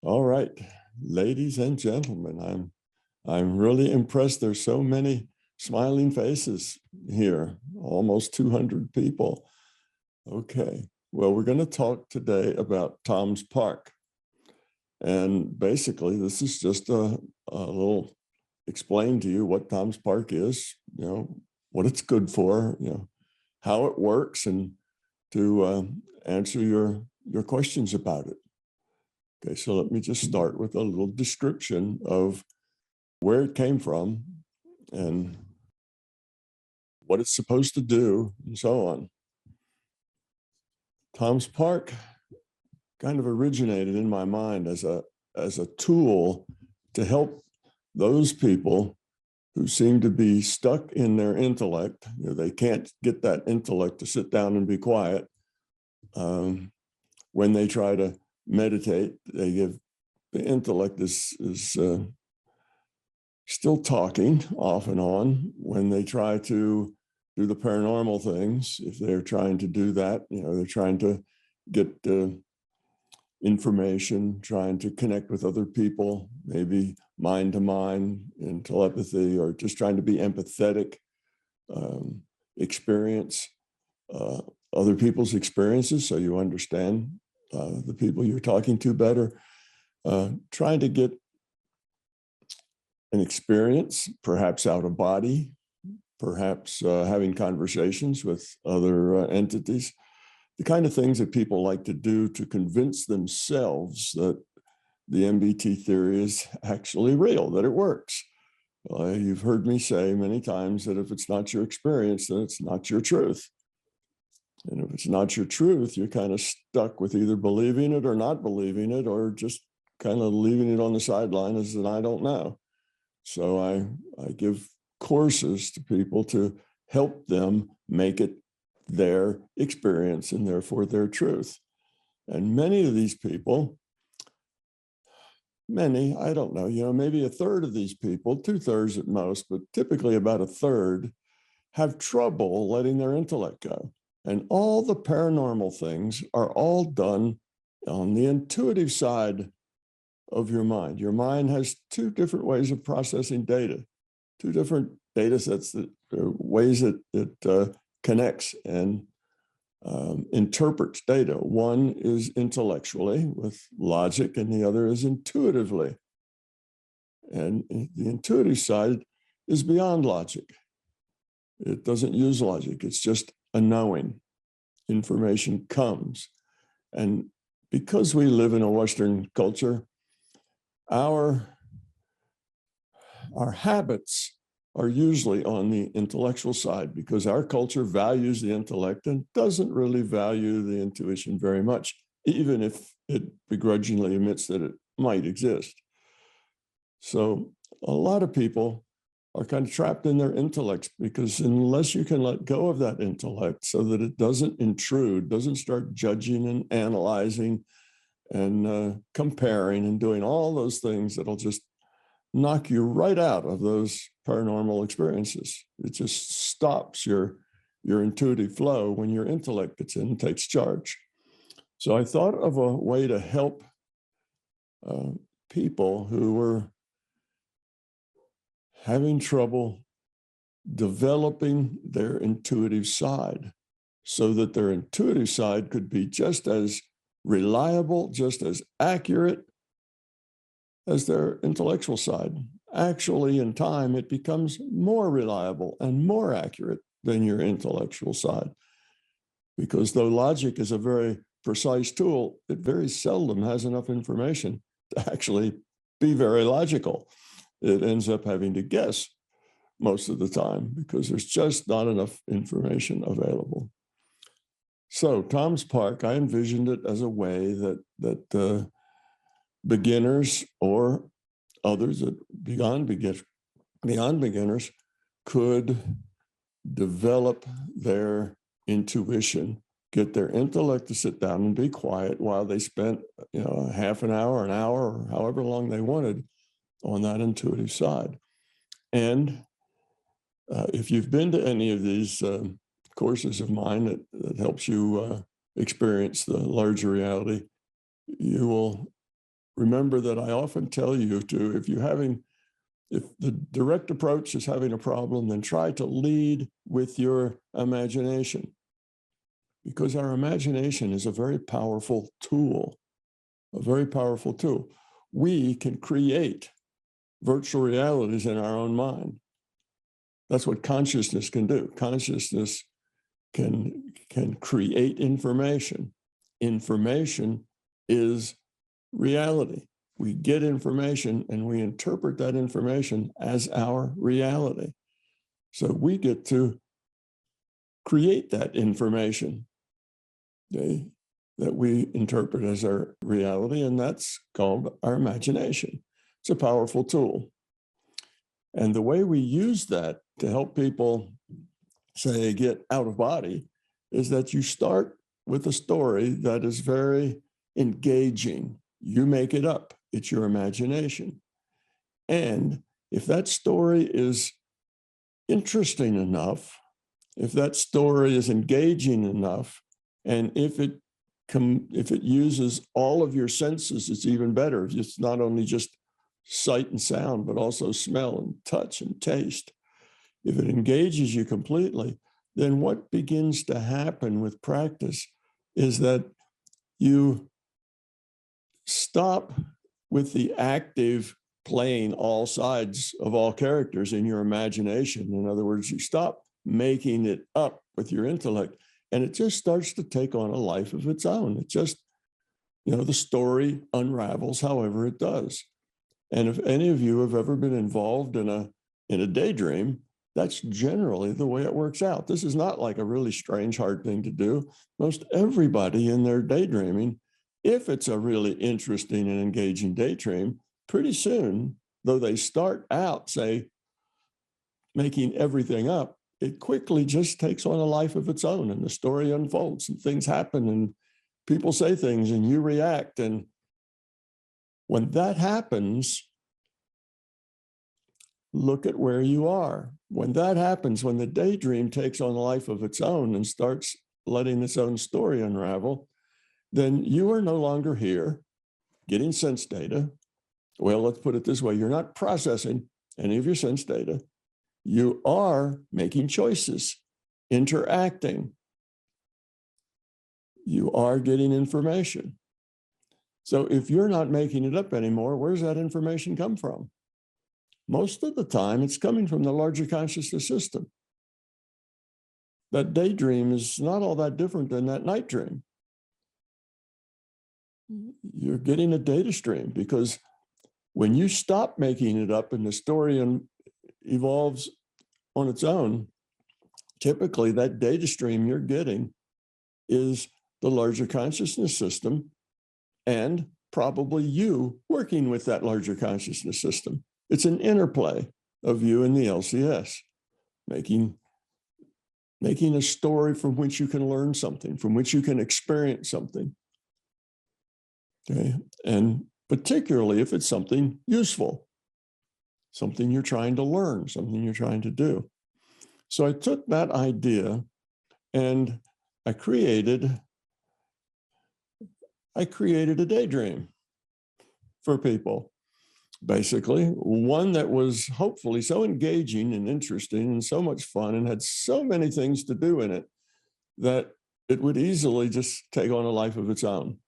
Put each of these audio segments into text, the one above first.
All right, ladies and gentlemen, I'm really impressed. There's so many smiling faces here, almost 200 people. Okay, well, we're going to talk today about Tom's Park. And basically, this is just a little explain to you what Tom's Park is, what it's good for, how it works, and to answer your questions about it. Okay, so let me just start with a little description of where it came from and what it's supposed to do and so on. Tom's Park kind of originated in my mind as a tool to help those people who seem to be stuck in their intellect. They can't get that intellect to sit down and be quiet. When they try to meditate, the intellect is still talking off and on. When they try to do the paranormal things, if they're trying to do that, they're trying to get information, trying to connect with other people, maybe mind to mind in telepathy, or just trying to be empathetic, experience other people's experiences so you understand the people you're talking to better, trying to get an experience, perhaps out of body, perhaps having conversations with other entities, the kind of things that people like to do to convince themselves that the MBT theory is actually real, that it works. You've heard me say many times that if it's not your experience, then it's not your truth. And if it's not your truth, you're kind of stuck with either believing it or not believing it, or just kind of leaving it on the sideline as an I don't know. So I give courses to people to help them make it their experience and therefore their truth. And many of these people, I don't know, maybe a third of these people, 2/3 at most, but typically about a third, have trouble letting their intellect go. And all the paranormal things are all done on the intuitive side of your mind. Your mind has two different ways of processing data, two different data sets, that ways that it connects and interprets data. One is intellectually with logic, and the other is intuitively. And the intuitive side is beyond logic. It doesn't use logic. It's just a knowing. Information comes. And because we live in a Western culture, our habits are usually on the intellectual side, because our culture values the intellect and doesn't really value the intuition very much, even if it begrudgingly admits that it might exist. So a lot of people are kind of trapped in their intellects, because unless you can let go of that intellect so that it doesn't intrude, doesn't start judging and analyzing and comparing and doing all those things that'll just knock you right out of those paranormal experiences. It just stops your intuitive flow when your intellect gets in and takes charge. So I thought of a way to help people who were having trouble developing their intuitive side, so that their intuitive side could be just as reliable, just as accurate as their intellectual side. Actually, in time, it becomes more reliable and more accurate than your intellectual side. Because though logic is a very precise tool, it very seldom has enough information to actually be very logical. It ends up having to guess most of the time, because there's just not enough information available. So Tom's Park, I envisioned it as a way that beginners or others that beyond beginners could develop their intuition, get their intellect to sit down and be quiet while they spent half an hour, or however long they wanted on that intuitive side. And if you've been to any of these courses of mine that helps you experience the larger reality, you will remember that I often tell you to, if the direct approach is having a problem, then try to lead with your imagination, because our imagination is a very powerful tool, a very powerful tool. We can create virtual realities in our own mind. That's what consciousness can do. Consciousness can create information. Information is reality. We get information and we interpret that information as our reality. So we get to create that information that we interpret as our reality, and that's called our imagination. It's a powerful tool. And the way we use that to help people, say, get out of body is that you start with a story that is very engaging. You make it up. It's your imagination. And if that story is interesting enough, if that story is engaging enough, and if it uses all of your senses, it's even better. It's not only just sight and sound, but also smell and touch and taste. If it engages you completely, then what begins to happen with practice is that you stop with the active playing all sides of all characters in your imagination. In other words, you stop making it up with your intellect, and it just starts to take on a life of its own. It just, the story unravels however it does. And if any of you have ever been involved in a daydream, that's generally the way it works out. This is not like a really strange, hard thing to do. Most everybody in their daydreaming, if it's a really interesting and engaging daydream, pretty soon, though they start out, say, making everything up, it quickly just takes on a life of its own, and the story unfolds and things happen and people say things and you react. And when that happens, look at where you are. When that happens, when the daydream takes on a life of its own and starts letting its own story unravel, then you are no longer here getting sense data. Well, let's put it this way. You're not processing any of your sense data. You are making choices, interacting. You are getting information. So if you're not making it up anymore, where's that information come from? Most of the time, it's coming from the larger consciousness system. That daydream is not all that different than that night dream. You're getting a data stream, because when you stop making it up and the story evolves on its own, typically that data stream you're getting is the larger consciousness system and probably you working with that larger consciousness system. It's an interplay of you and the LCS, making a story from which you can learn something, from which you can experience something. Okay, and particularly if it's something useful, something you're trying to learn, something you're trying to do. So I took that idea and I created a daydream for people. Basically, one that was hopefully so engaging and interesting and so much fun and had so many things to do in it that it would easily just take on a life of its own.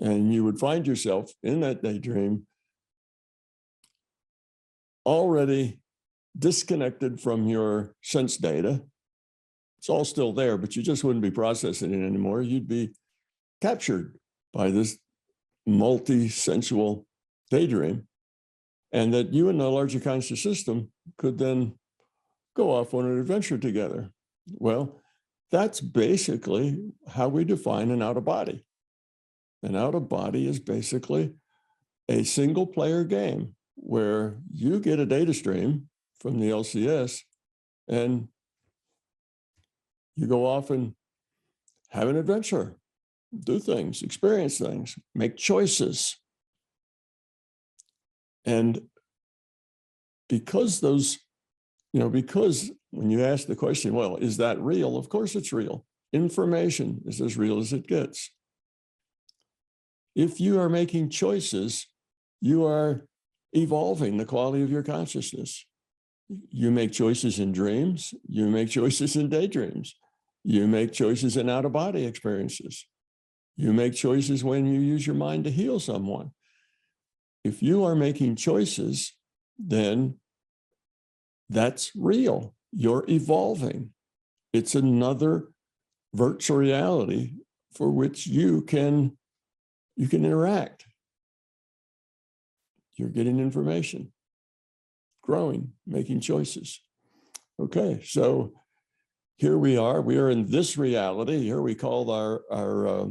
And you would find yourself in that daydream already disconnected from your sense data. It's all still there, but you just wouldn't be processing it anymore. You'd be captured by this multi-sensual daydream, and that you and the larger conscious system could then go off on an adventure together. Well, that's basically how we define an out-of-body. An out-of-body is basically a single-player game where you get a data stream from the LCS and you go off and have an adventure, do things, experience things, make choices. And because because when you ask the question, well, is that real? Of course it's real. Information is as real as it gets. if you are making choices, you are evolving the quality of your consciousness. You make choices in dreams, you make choices in daydreams, you make choices in out-of-body experiences, you make choices when you use your mind to heal someone. If you are making choices, then that's real. You're evolving. It's another virtual reality for which you can interact. You're getting information, growing, making choices. Okay, so here we are. We are in this reality. Here we call our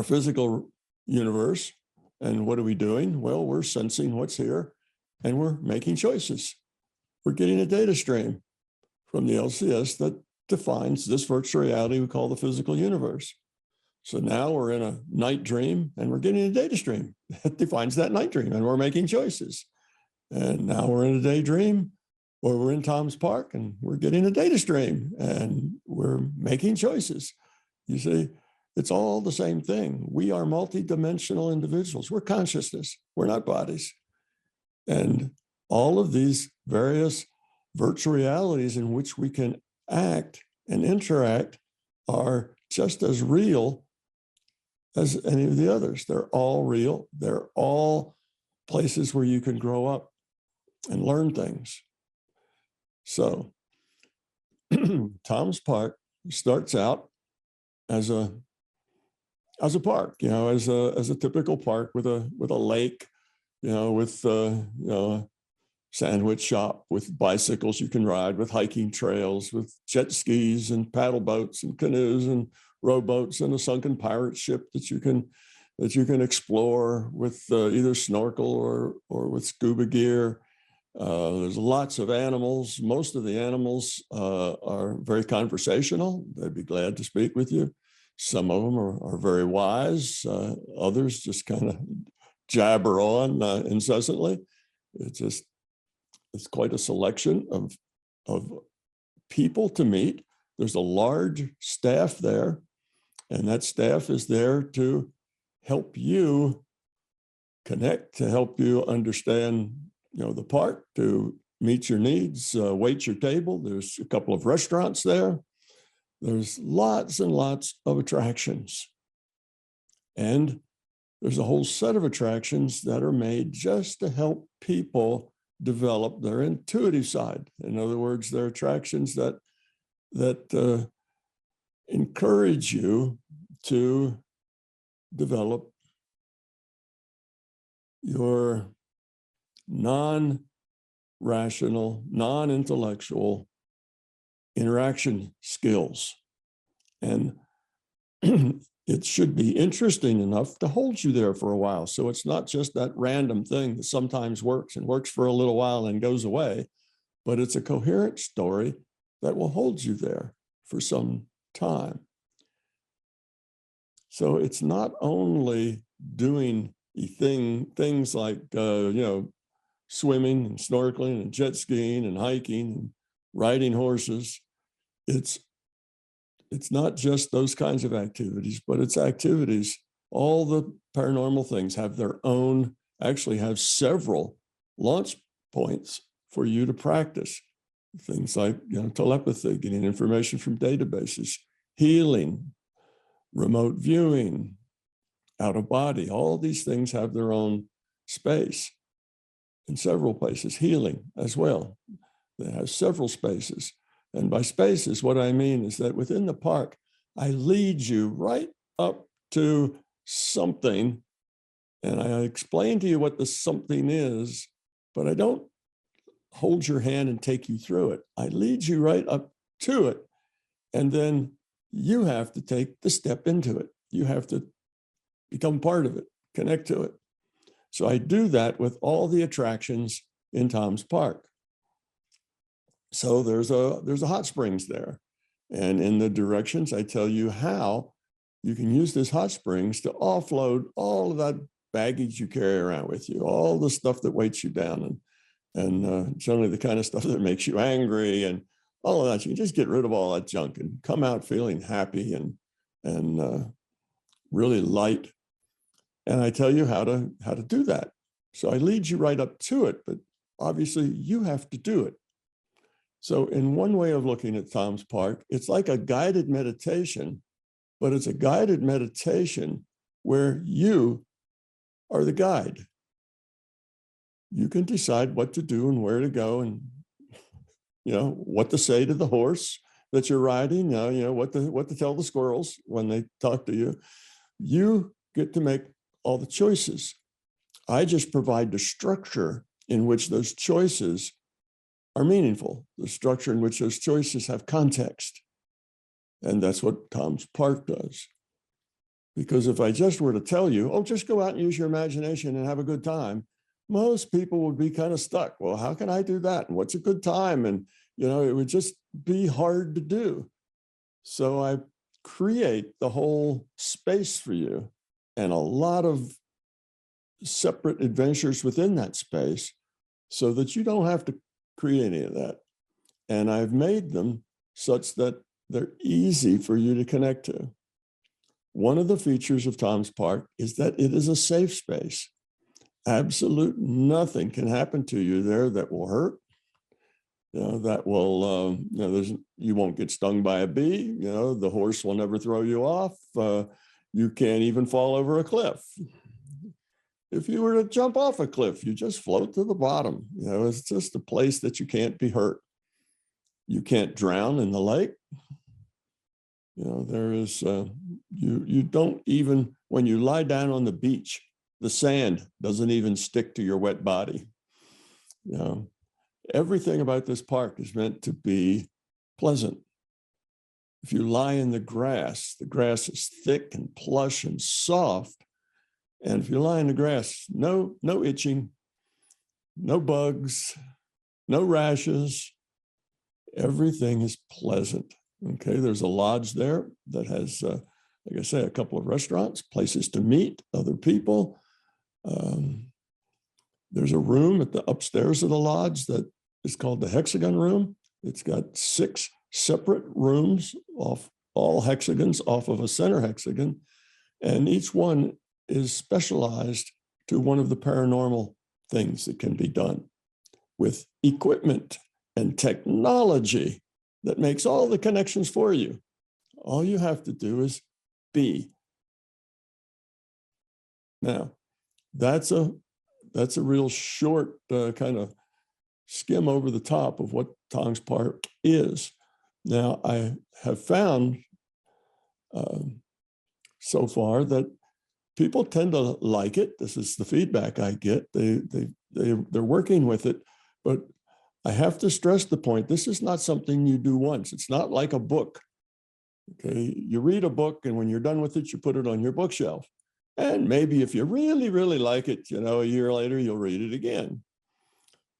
physical universe. And what are we doing? Well, we're sensing what's here, and we're making choices. We're getting a data stream from the LCS that defines this virtual reality we call the physical universe. So now we're in a night dream, and we're getting a data stream that defines that night dream, and we're making choices. And now we're in a daydream, or we're in Tom's Park, and we're getting a data stream, and we're making choices. You see, it's all the same thing. We are multidimensional individuals. We're consciousness. We're not bodies. And all of these various virtual realities in which we can act and interact are just as real as any of the others. They're all real. They're all places where you can grow up and learn things. So Tom's Park starts out as a park, as a typical park with a lake, with a sandwich shop, with bicycles you can ride, with hiking trails, with jet skis and paddle boats and canoes and rowboats and a sunken pirate ship that you can explore with either snorkel or with scuba gear. There's lots of animals. Most of the animals are very conversational. They'd be glad to speak with you. Some of them are very wise. Others just kind of jabber on incessantly. It's quite a selection of people to meet. There's a large staff there, and that staff is there to help you connect, to help you understand, the park, to meet your needs, wait your table. There's a couple of restaurants there. There's lots and lots of attractions. And there's a whole set of attractions that are made just to help people develop their intuitive side. In other words, they're attractions that encourage you to develop your non-rational, non-intellectual interaction skills. And it should be interesting enough to hold you there for a while. So it's not just that random thing that sometimes works and works for a little while and goes away, but it's a coherent story that will hold you there for some time. So it's not only doing things like, swimming and snorkeling and jet skiing and hiking and riding horses. It's not just those kinds of activities, but it's activities. All the paranormal things have actually have several launch points for you to practice. Things like, telepathy, getting information from databases, healing, remote viewing, out of body. All these things have their own space in several places. Healing as well. They have several spaces. And by spaces, what I mean is that within the park, I lead you right up to something, and I explain to you what the something is, but I don't hold your hand and take you through it. I lead you right up to it, and then you have to take the step into it. You have to become part of it, connect to it. So I do that with all the attractions in Tom's Park. So there's a hot springs there. And in the directions, I tell you how you can use this hot springs to offload all of that baggage you carry around with you, all the stuff that weights you down, and generally the kind of stuff that makes you angry and all of that. You can just get rid of all that junk and come out feeling happy and really light. And I tell you how to do that. So I lead you right up to it, but obviously you have to do it. So in one way of looking at Tom's Park, it's like a guided meditation, but it's a guided meditation where you are the guide. You can decide what to do and where to go, and what to say to the horse that you're riding, what to tell the squirrels when they talk to you. You get to make all the choices. I just provide the structure in which those choices are meaningful, the structure in which those choices have context. And that's what Tom's Park does. Because if I just were to tell you, oh, just go out and use your imagination and have a good time, most people would be kind of stuck. Well, how can I do that? And what's a good time? And, it would just be hard to do. So I create the whole space for you and a lot of separate adventures within that space so that you don't have to create any of that. And I've made them such that they're easy for you to connect to. One of the features of Tom's Park is that it is a safe space. Absolute nothing can happen to you there that will hurt. That will, you won't get stung by a bee. The horse will never throw you off. You can't even fall over a cliff. If you were to jump off a cliff, you just float to the bottom. It's just a place that you can't be hurt. You can't drown in the lake. There is, you don't even, when you lie down on the beach, the sand doesn't even stick to your wet body. Everything about this park is meant to be pleasant. If you lie in the grass is thick and plush and soft. And if you lie in the grass, no itching, no bugs, no rashes, everything is pleasant. Okay, there's a lodge there that has, like I say, a couple of restaurants, places to meet other people. There's a room at the upstairs of the lodge that is called the Hexagon Room. It's got 6 separate rooms, all hexagons off of a center hexagon, and each one is specialized to one of the paranormal things that can be done with equipment and technology that makes all the connections for you. All you have to do is be. Now, that's a real short kind of skim over the top of what Tom's Park is. Now, I have found so far that people tend to like it. This is the feedback I get. They're working with it, but I have to stress the point, this is not something you do once. It's not like a book. Okay, you read a book, and when you're done with it, you put it on your bookshelf. And maybe if you really, really like it, a year later, you'll read it again,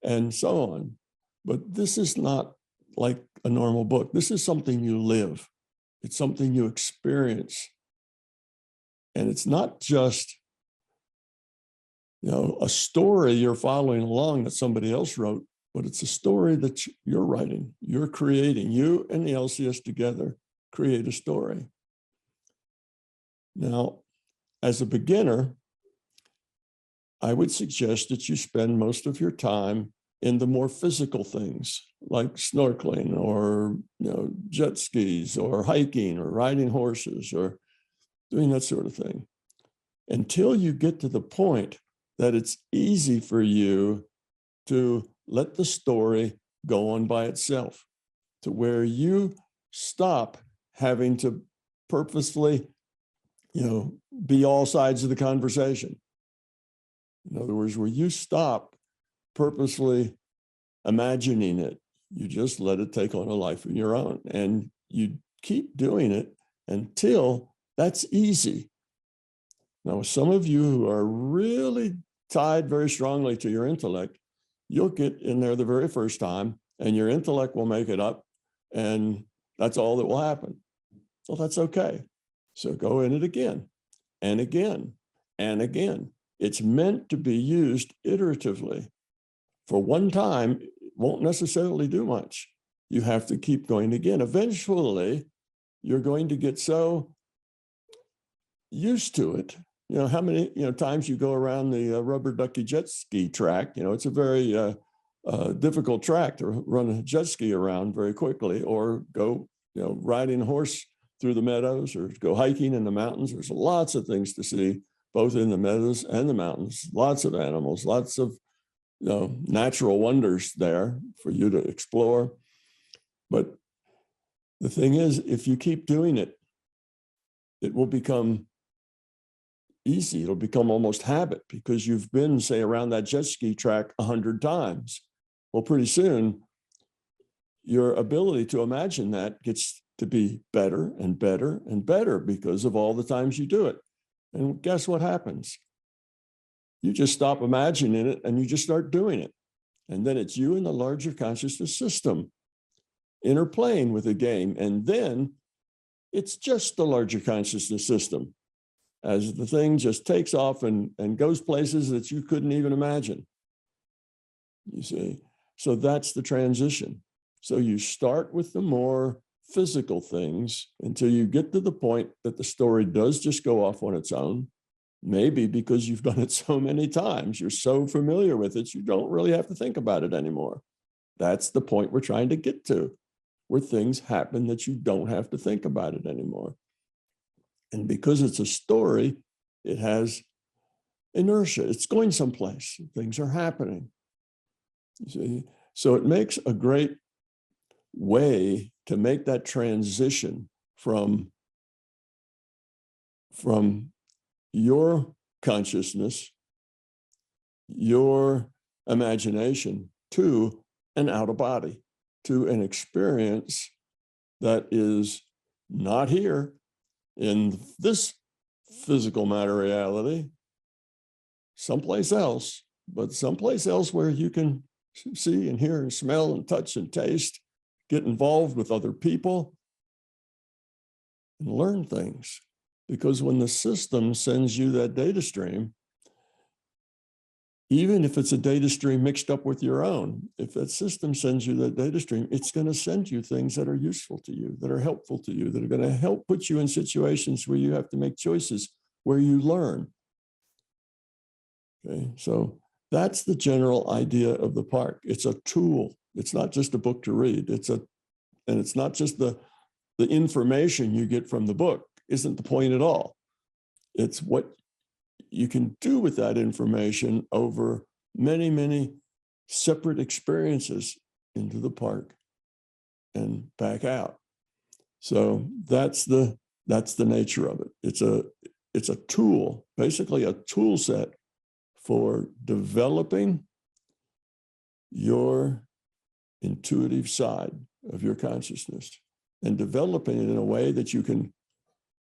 and so on. But this is not like a normal book. This is something you live. It's something you experience. And it's not just, a story you're following along that somebody else wrote, but it's a story that you're writing, you're creating. You and the LCS together create a story. Now, as a beginner, I would suggest that you spend most of your time in the more physical things like snorkeling or jet skis or hiking or riding horses or doing that sort of thing, until you get to the point that it's easy for you to let the story go on by itself, to where you stop having to purposefully, be all sides of the conversation. In other words, where you stop purposely imagining it, you just let it take on a life of your own, and you keep doing it until that's easy. Now, some of you who are really tied very strongly to your intellect, you'll get in there the very first time and your intellect will make it up, and that's all that will happen. Well, that's okay. So go in it again and again and again. It's meant to be used iteratively. For one time, it won't necessarily do much. You have to keep going again. Eventually, you're going to get so used to it. You know, how many, times you go around the rubber ducky jet ski track, it's a very difficult track to run a jet ski around very quickly, or go, riding a horse through the meadows, or go hiking in the mountains. There's lots of things to see, both in the meadows and the mountains, lots of animals, lots of, natural wonders there for you to explore. But the thing is, if you keep doing it, it will become easy. It'll become almost habit, because you've been, say, around that jet ski track 100 times. Well, pretty soon, your ability to imagine that gets to be better and better and better because of all the times you do it. And guess what happens? You just stop imagining it and you just start doing it. And then it's you and the larger consciousness system interplaying with the game. And then it's just the larger consciousness system, as the thing just takes off and goes places that you couldn't even imagine. You see? So that's the transition. So you start with the more physical things until you get to the point that the story does just go off on its own. Maybe because you've done it so many times, you're so familiar with it, you don't really have to think about it anymore. That's the point we're trying to get to, where things happen that you don't have to think about it anymore. And because it's a story, it has inertia. It's going someplace. Things are happening. You see? So it makes a great way to make that transition from your consciousness, your imagination, to an out of body, to an experience that is not here in this physical matter reality, someplace else, but someplace else where you can see and hear and smell and touch and taste, get involved with other people, and learn things. Because when the system sends you that data stream, even if it's a data stream mixed up with your own, if that system sends you that data stream, it's going to send you things that are useful to you, that are helpful to you, that are going to help put you in situations where you have to make choices, where you learn. Okay, so that's the general idea of the park. It's a tool. It's not just a book to read. And it's not just the information you get from the book isn't the point at all. It's what you can do with that information over many, many separate experiences into the park and back out. So that's the nature of it. It's a tool, basically a tool set for developing your intuitive side of your consciousness, and developing it in a way that you can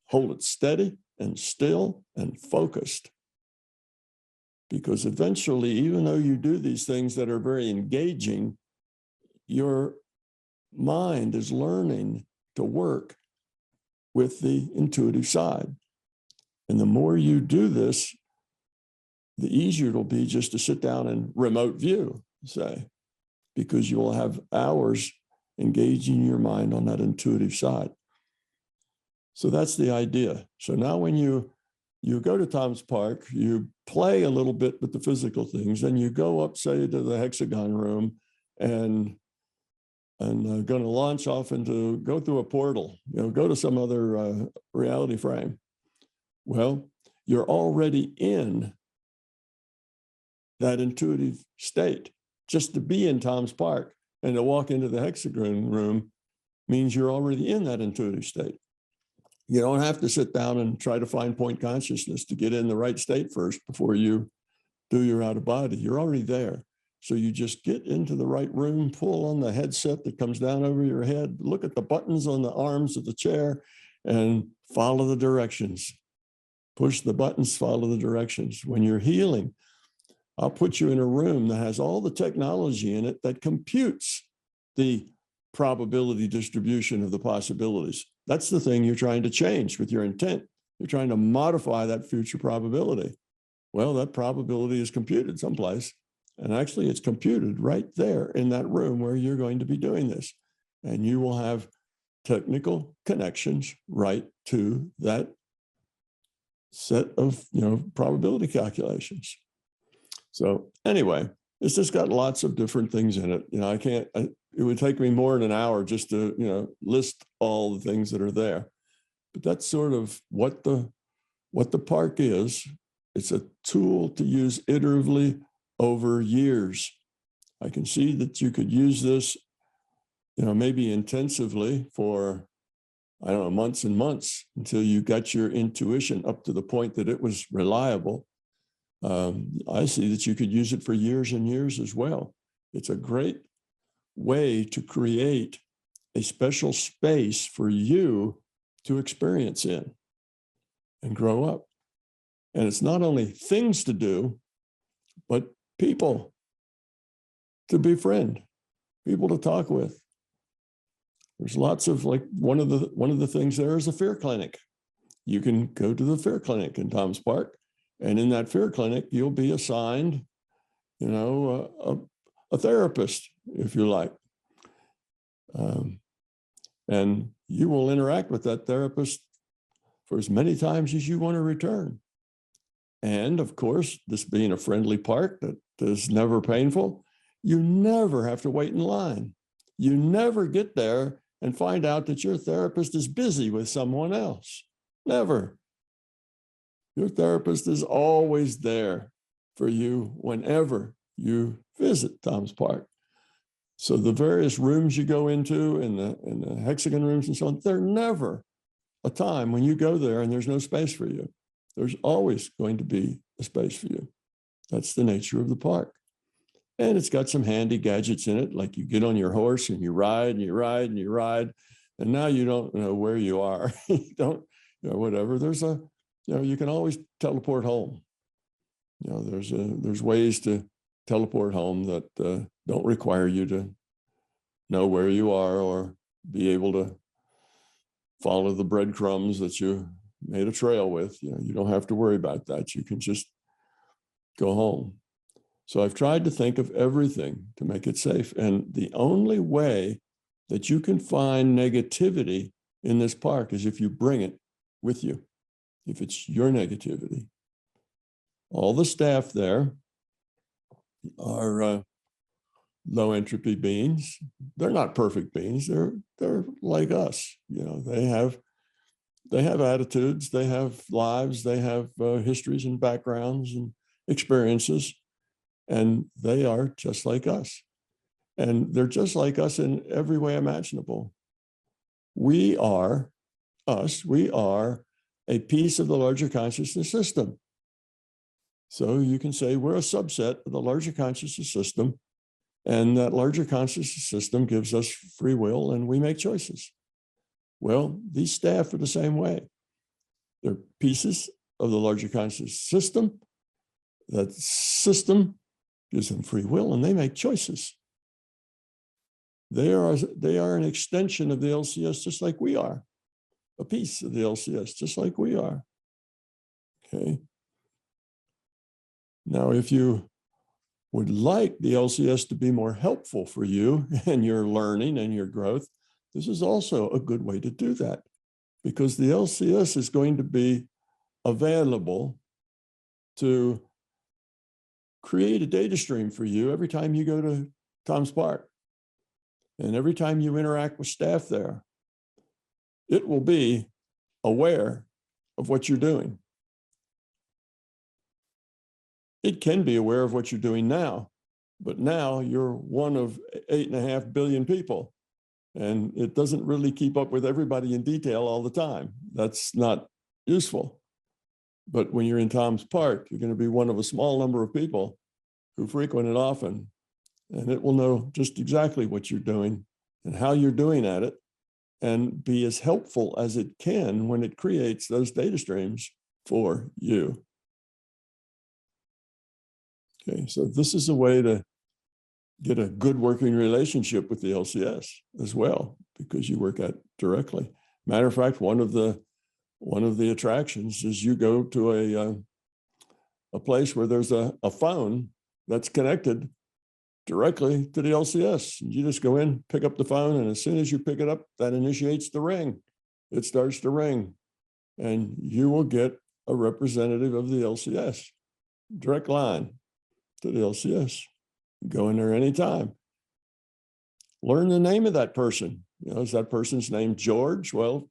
hold it steady and still and focused. Because eventually, even though you do these things that are very engaging, your mind is learning to work with the intuitive side. And the more you do this, the easier it'll be just to sit down and remote view, say, because you will have hours engaging your mind on that intuitive side. So that's the idea. So now when you go to Tom's Park, you play a little bit with the physical things, then you go up, say, to the hexagon room and going to launch off into, go through a portal, go to some other reality frame. Well, you're already in that intuitive state. Just to be in Tom's Park and to walk into the hexagon room means you're already in that intuitive state. You don't have to sit down and try to find point consciousness to get in the right state first before you do your out of body. You're already there. So you just get into the right room, pull on the headset that comes down over your head, look at the buttons on the arms of the chair, and follow the directions. Push the buttons, follow the directions. When you're healing, I'll put you in a room that has all the technology in it that computes the probability distribution of the possibilities. That's the thing you're trying to change with your intent. You're trying to modify that future probability. Well, that probability is computed someplace. And actually, it's computed right there in that room where you're going to be doing this. And you will have technical connections right to that set of, probability calculations. So anyway, it's just got lots of different things in it. It would take me more than an hour just to, list all the things that are there. But that's sort of what the park is. It's a tool to use iteratively over years. I can see that you could use this, maybe intensively for, I don't know, months and months until you got your intuition up to the point that it was reliable. I see that you could use it for years and years as well. It's a great way to create a special space for you to experience in and grow up. And it's not only things to do, but people to befriend, people to talk with. There's lots of, like, one of the things there is a fear clinic. You can go to the fear clinic in Tom's Park, and in that fear clinic, you'll be assigned, a therapist, if you like. And you will interact with that therapist for as many times as you want to return. And of course, this being a friendly park that is never painful, you never have to wait in line. You never get there and find out that your therapist is busy with someone else. Never. Your therapist is always there for you whenever you visit Tom's Park. So the various rooms you go into in the hexagon rooms and so on, there's never a time when you go there and there's no space for you. There's always going to be a space for you. That's the nature of the park. And it's got some handy gadgets in it, like you get on your horse and you ride and you ride and you ride, and now you don't know where you are. You don't, whatever. There's you can always teleport home. There's ways to teleport home that don't require you to know where you are or be able to follow the breadcrumbs that you made a trail with. You don't have to worry about that. You can just go home. So I've tried to think of everything to make it safe. And the only way that you can find negativity in this park is if you bring it with you, if it's your negativity. All the staff there are low entropy beings. They're not perfect beings. They're like us. They have attitudes, they have lives, they have histories and backgrounds and experiences, and they are just like us. And they're just like us in every way imaginable. We are us. We are a piece of the larger consciousness system. So you can say we're a subset of the larger consciousness system, and that larger consciousness system gives us free will and we make choices. Well, these staff are the same way. They're pieces of the larger consciousness system. That system gives them free will and they make choices. They are an extension of the LCS, just like we are, a piece of the LCS, just like we are. Okay. Now, if you would like the LCS to be more helpful for you and your learning and your growth, this is also a good way to do that, because the LCS is going to be available to create a data stream for you every time you go to Tom's Park. And every time you interact with staff there, it will be aware of what you're doing. It can be aware of what you're doing now, but now you're one of 8.5 billion people, and it doesn't really keep up with everybody in detail all the time. That's not useful. But when you're in Tom's Park, you're going to be one of a small number of people who frequent it often, and it will know just exactly what you're doing and how you're doing at it, and be as helpful as it can when it creates those data streams for you. Okay, so this is a way to get a good working relationship with the LCS as well, because you work at directly. Matter of fact, one of the attractions is you go to a place where there's a phone that's connected directly to the LCS. You just go in, pick up the phone, and as soon as you pick it up, that initiates the ring. It starts to ring, and you will get a representative of the LCS, direct line to the LCS. Go in there anytime. Learn the name of that person. You know, is that person's name George? Well,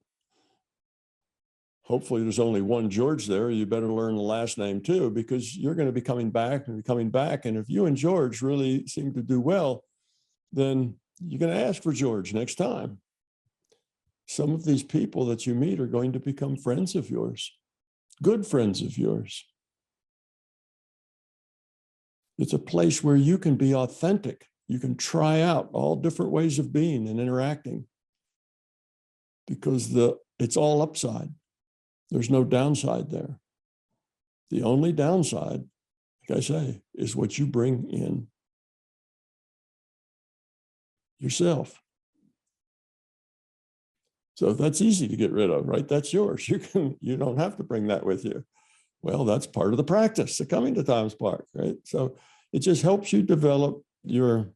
hopefully there's only one George there. You better learn the last name too, because you're going to be coming back and coming back. And if you and George really seem to do well, then you're going to ask for George next time. Some of these people that you meet are going to become friends of yours, good friends of yours. It's a place where you can be authentic. You can try out all different ways of being and interacting, because it's all upside. There's no downside there. The only downside, like I say, is what you bring in yourself. So that's easy to get rid of, right? That's yours. You don't have to bring that with you. Well, that's part of the practice of coming to Tom's Park, right? So it just helps you develop your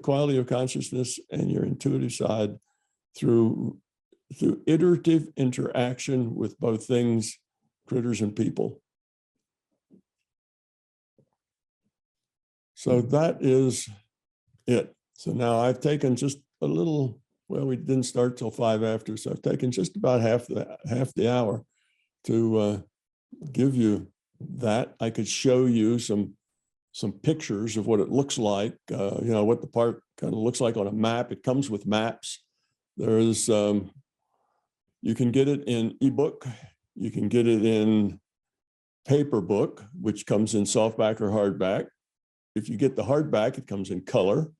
quality of consciousness and your intuitive side through iterative interaction with both things, critters and people. So that is it. So now I've taken just a little, well, we didn't start till 5 after, so I've taken just about half the hour to give you that. I could show you some pictures of what it looks like, you know, what the park kind of looks like on a map. It comes with maps. There's, you can get it in ebook. You can get it in paper book, which comes in softback or hardback. If you get the hardback, it comes in color.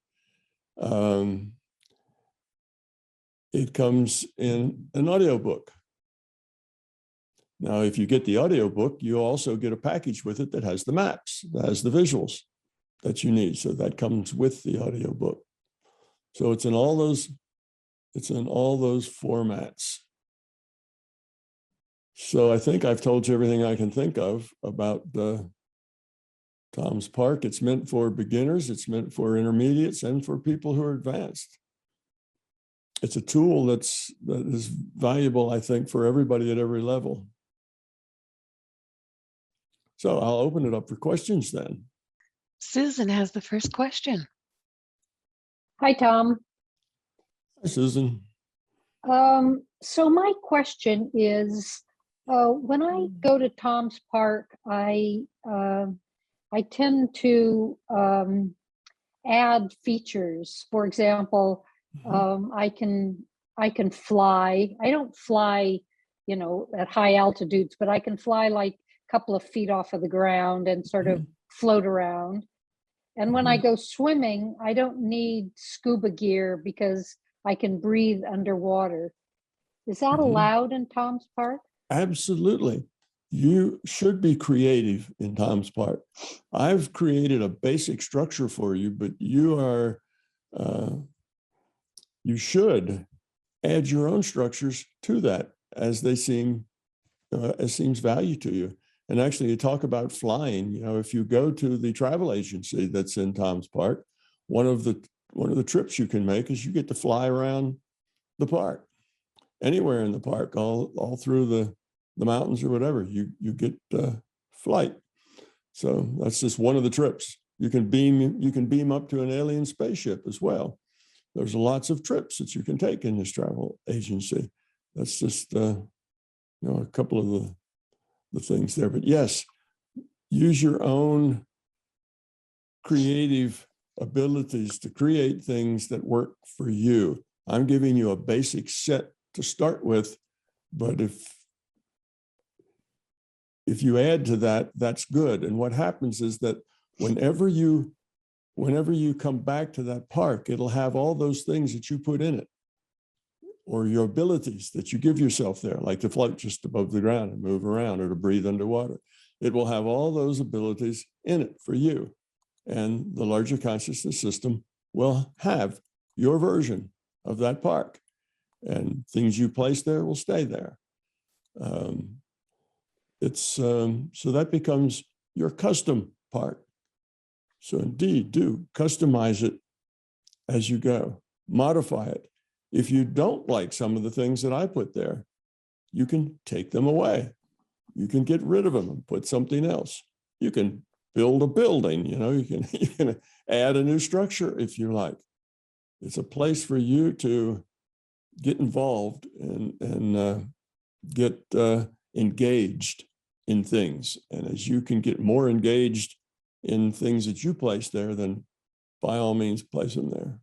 It comes in an audiobook. Now, if you get the audiobook, you also get a package with it that has the maps, that has the visuals that you need. So that comes with the audiobook. So it's in all those formats. So I think I've told you everything I can think of about Tom's Park. It's meant for beginners, it's meant for intermediates, and for people who are advanced. It's a tool that is valuable, I think, for everybody at every level. So I'll open it up for questions then. Susan has the first question. Hi, Tom. Hi, Susan. So my question is, when I go to Tom's Park, I tend to add features. For example, I can fly. I don't fly, you know, at high altitudes, but I can fly like a couple of feet off of the ground and sort of float around. And when I go swimming, I don't need scuba gear because I can breathe underwater. Is that allowed in Tom's Park? Absolutely. You should be creative in Tom's Park. I've created a basic structure for you, but you should add your own structures to that as they seems value to you. And actually, you talk about flying. You know, if you go to the travel agency that's in Tom's Park, one of the trips you can make is you get to fly around the park, anywhere in the park, all through the mountains or whatever. You get flight. So that's just one of the trips. You can beam up to an alien spaceship as well. There's lots of trips that you can take in this travel agency. That's just a couple of the things there. But yes, use your own creative abilities to create things that work for you. I'm giving you a basic set to start with, but if you add to that, that's good. And what happens is that whenever you come back to that park, it'll have all those things that you put in it, or your abilities that you give yourself there, like to float just above the ground and move around, or to breathe underwater. It will have all those abilities in it for you. And the larger consciousness system will have your version of that park. And things you place there will stay there. So that becomes your custom park. So indeed, do customize it as you go, modify it. If you don't like some of the things that I put there, you can take them away. You can get rid of them and put something else. You can build a building, you can add a new structure if you like. It's a place for you to get involved and get engaged in things. And as you can get more engaged in things that you place there, then by all means place them there.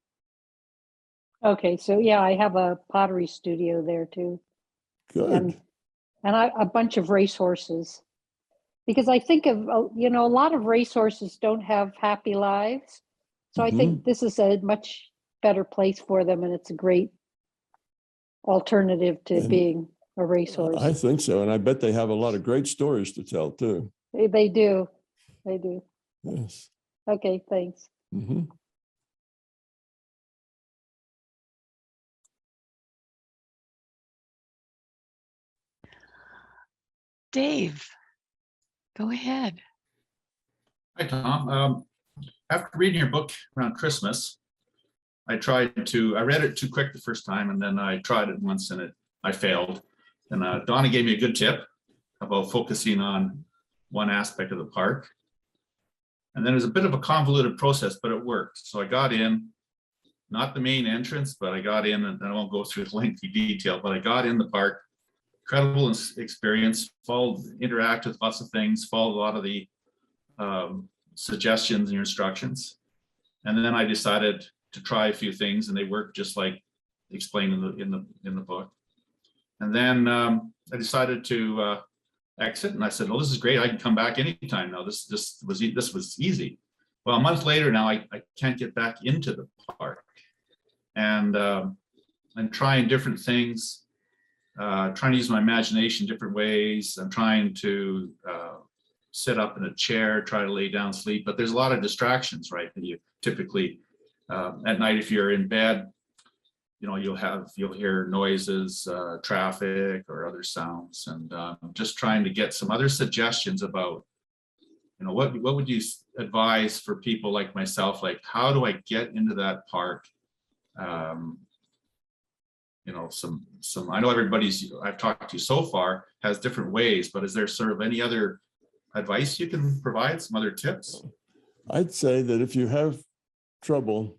Okay, so yeah, I have a pottery studio there too. Good. And a bunch of racehorses. Because I think of, a lot of racehorses don't have happy lives. So I think this is a much better place for them, and it's a great alternative to being a racehorse. I think so. And I bet they have a lot of great stories to tell too. They do. They do. Yes. Okay, thanks. Dave, go ahead. Hi, Tom. After reading your book around Christmas, I read it too quick the first time, and then I tried it once and I failed. And Donna gave me a good tip about focusing on one aspect of the park. And then it was a bit of a convoluted process, but it worked. So I got in, not the main entrance, but I got in, and I won't go through the lengthy detail, but I got in the park. Incredible experience, interacted with lots of things, followed a lot of the suggestions and your instructions. And then I decided to try a few things, and they worked just like explained in the book. And then I decided to exit, and I said, "Well, this is great. I can come back anytime now. This was easy." Well, a month later now, I can't get back into the park, and I'm trying different things. Trying to use my imagination different ways. I'm trying to sit up in a chair, try to lay down, sleep, but there's a lot of distractions, right? That you typically at night, if you're in bed, you'll hear noises, traffic, or other sounds, and just trying to get some other suggestions about, what would you advise for people like myself? Like, how do I get into that park? I know everybody's I've talked to so far has different ways, but is there sort of any other advice you can provide, some other tips? I'd say that if you have trouble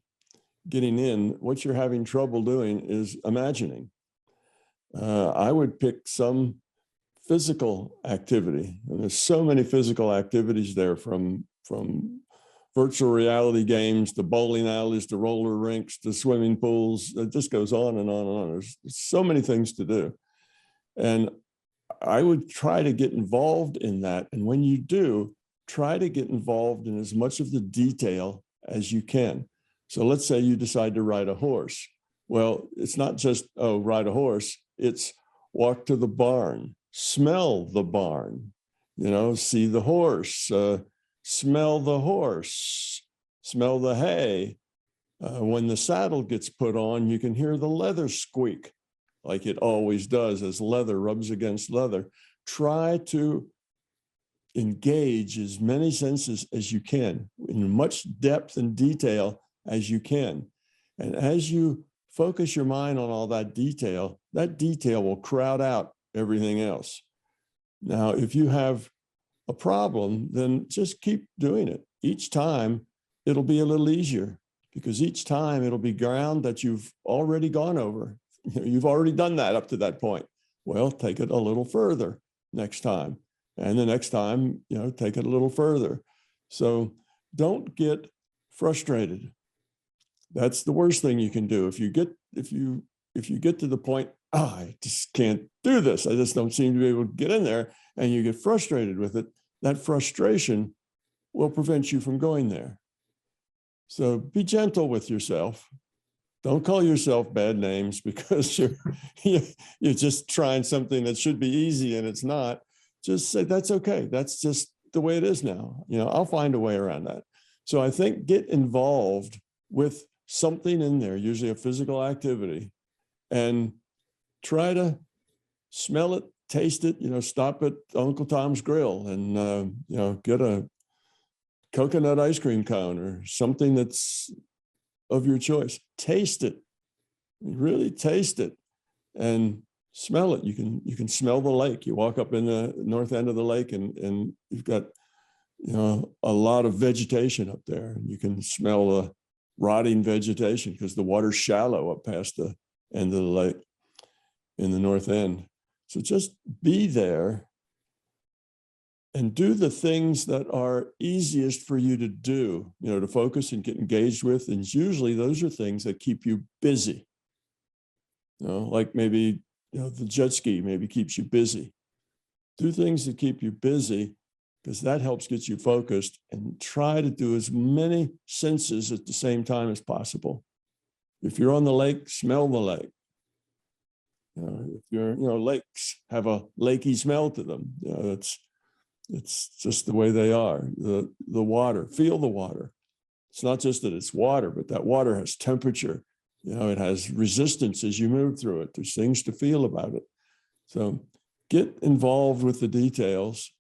getting in, what you're having trouble doing is imagining. I would pick some physical activity. And there's so many physical activities there, from virtual reality games, to bowling alleys, to roller rinks, to swimming pools. It just goes on and on and on. There's so many things to do. And I would try to get involved in that. And when you do, try to get involved in as much of the detail as you can. So let's say you decide to ride a horse. Well, it's not just, ride a horse. It's walk to the barn, smell the barn, see the horse, smell the horse, smell the hay. When the saddle gets put on, you can hear the leather squeak, like it always does as leather rubs against leather. Try to engage as many senses as you can, in much depth and detail as you can. And as you focus your mind on all that detail will crowd out everything else. Now, if you have a problem, then just keep doing it. Each time it'll be a little easier, because each time it'll be ground that you've already gone over. You've already done that up to that point. Well, take it a little further next time. And the next time, take it a little further. So don't get frustrated. That's the worst thing you can do. If you get to the point, I just can't do this, I just don't seem to be able to get in there, and you get frustrated with it, that frustration will prevent you from going there. So be gentle with yourself. Don't call yourself bad names because you're just trying something that should be easy and it's not. Just say, that's okay. That's just the way it is now. I'll find a way around that. So I think get involved with something in there, usually a physical activity, and try to smell it, taste it, stop at Uncle Tom's Grill and, get a coconut ice cream cone or something that's of your choice. Taste it, really taste it, and smell it. You can smell the lake. You walk up in the north end of the lake, and you've got, you know, a lot of vegetation up there. You can smell the rotting vegetation because the water's shallow up past the end of the lake in the north end. So just be there and do the things that are easiest for you to do, you know, to focus and get engaged with. And usually those are things that keep you busy. You know, like maybe, you know, the jet ski maybe keeps you busy. Do things that keep you busy, because that helps get you focused, and try to do as many senses at the same time as possible. If you're on the lake, smell the lake. You know, if you're, you know, lakes have a lakey smell to them. You know, it's just the way they are. The water, feel the water. It's not just that it's water, but that water has temperature. You know, it has resistance as you move through it. There's things to feel about it. So get involved with the details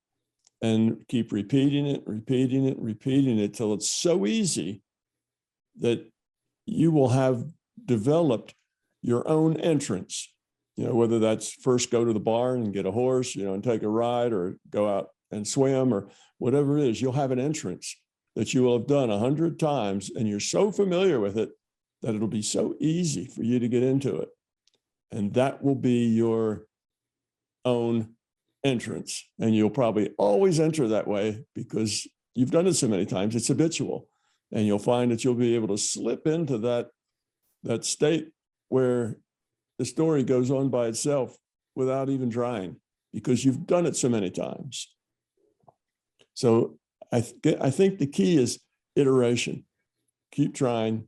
and keep repeating it till it's so easy that you will have developed your own entrance. You know, whether that's first go to the barn and get a horse, you know, and take a ride, or go out and swim, or whatever it is, you'll have an entrance that you will have done 100 times, and you're so familiar with it that it'll be so easy for you to get into it. And that will be your own entrance. And you'll probably always enter that way because you've done it so many times, it's habitual. And you'll find that you'll be able to slip into that state where the story goes on by itself without even trying, because you've done it so many times. So I think the key is iteration. Keep trying.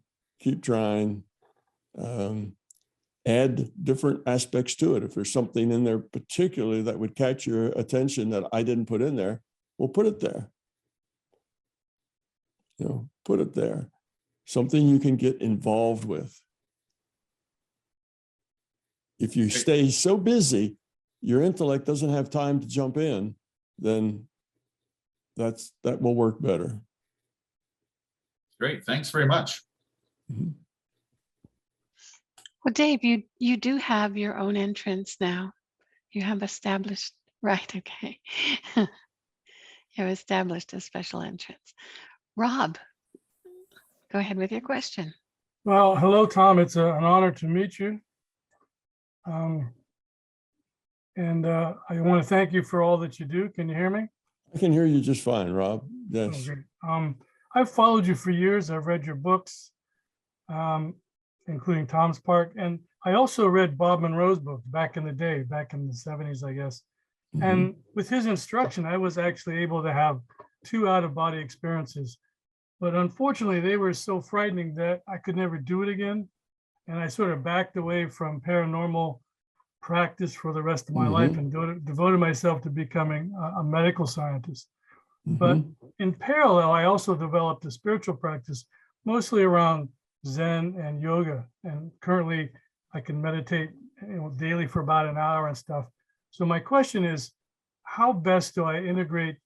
Add different aspects to it. If there's something in there particularly that would catch your attention that I didn't put in there, we'll put it there. You know, put it there. Something you can get involved with. If you stay so busy, your intellect doesn't have time to jump in, then that will work better. Great, thanks very much. Mm-hmm. Well, Dave, you do have your own entrance now. You have established, right? Okay. You have established a special entrance. Rob, go ahead with your question. Well, hello, Tom. It's an honor to meet you. I want to thank you for all that you do. Can you hear me? I can hear you just fine, Rob. Yes. Oh, great. I've followed you for years. I've read your books, including Tom's Park. And I also read Bob Monroe's book back in the day, back in the 70s, I guess. Mm-hmm. And with his instruction, I was actually able to have 2 out-of-body experiences. But unfortunately, they were so frightening that I could never do it again. And I sort of backed away from paranormal practice for the rest of my life and devoted myself to becoming a medical scientist. But in parallel, I also developed a spiritual practice, mostly around Zen and yoga. And currently, I can meditate, you know, daily for about an hour and stuff. So my question is, how best do I integrate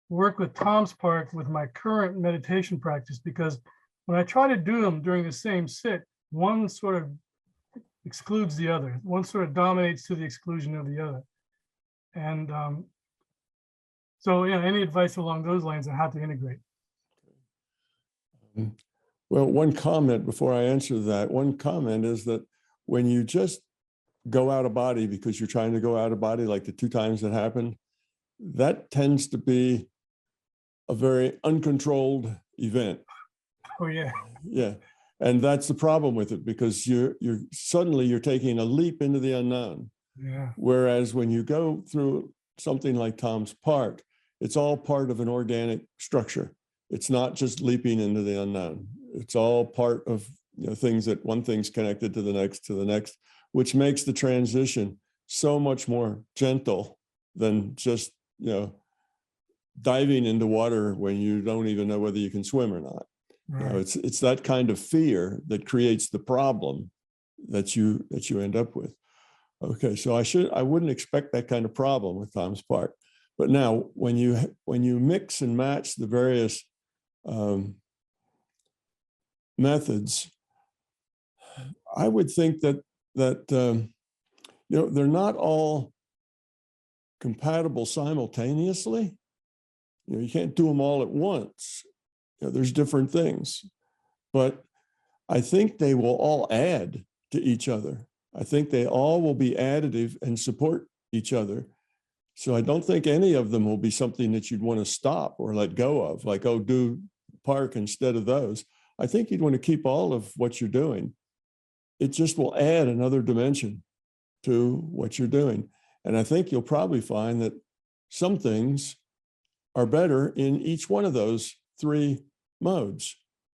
work with Tom's Park with my current meditation practice? Because when I try to do them during the same sit, one sort of excludes the other. One sort of dominates to the exclusion of the other. And so, yeah, any advice along those lines on how to integrate? Well, one comment before I answer that, one comment is that when you just go out of body because you're trying to go out of body, like the 2 times that happened, that tends to be a very uncontrolled event. Oh, yeah. Yeah. And that's the problem with it, because you're suddenly taking a leap into the unknown. Yeah. Whereas when you go through something like Tom's Park, it's all part of an organic structure. It's not just leaping into the unknown. It's all part of, you know, things that one thing's connected to the next, which makes the transition so much more gentle than just, you know, diving into water when you don't even know whether you can swim or not. Right. You know, it's that kind of fear that creates the problem that you end up with. Okay, so I wouldn't expect that kind of problem with Tom's Park. But now, when you mix and match the various methods, I would think that they're not all compatible simultaneously. You can't do them all at once. There's different things, but I think they will all add to each other. I think they all will be additive and support each other. So I don't think any of them will be something that you'd want to stop or let go of, like, oh, do park instead of those. I think you'd want to keep all of what you're doing. It just will add another dimension to what you're doing. And I think you'll probably find that some things are better in each one of those three modes.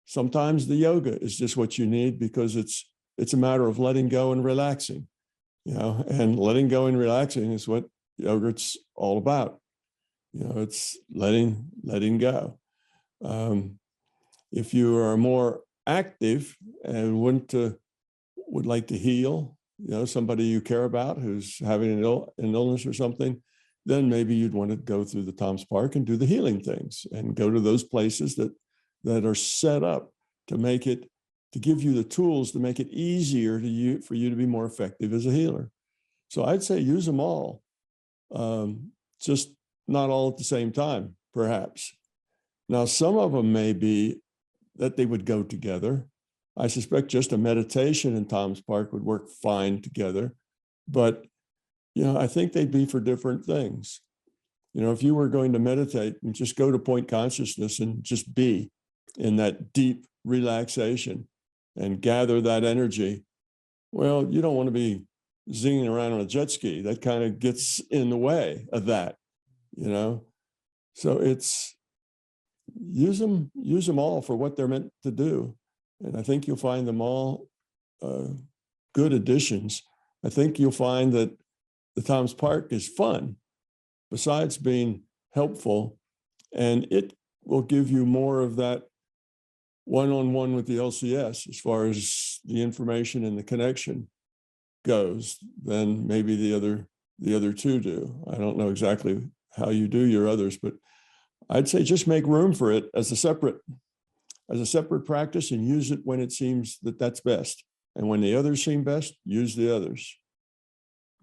Sometimes the yoga is just what you need because it's a matter of letting go and relaxing, and letting go and relaxing is what yoga's all about. It's letting go. If you are more active and would like to heal, somebody you care about who's having an illness or something, then maybe you'd want to go through the Tom's Park and do the healing things and go to those places that are set up to give you the tools to make it easier for you to be more effective as a healer. So I'd say use them all, just not all at the same time, perhaps. Now, some of them may be that they would go together. I suspect just a meditation in Tom's Park would work fine together, but I think they'd be for different things. If you were going to meditate and just go to point consciousness and just be in that deep relaxation and gather that energy, well, you don't want to be zinging around on a jet ski. That kind of gets in the way of that, So it's use them all for what they're meant to do. And I think you'll find them all good additions. I think you'll find that the Tom's Park is fun, besides being helpful, and it will give you more of that one-on-one with the LCS as far as the information and the connection goes than maybe the other two do. I don't know exactly how you do your others, but I'd say just make room for it as a separate practice and use it when it seems that that's best. And when the others seem best, use the others.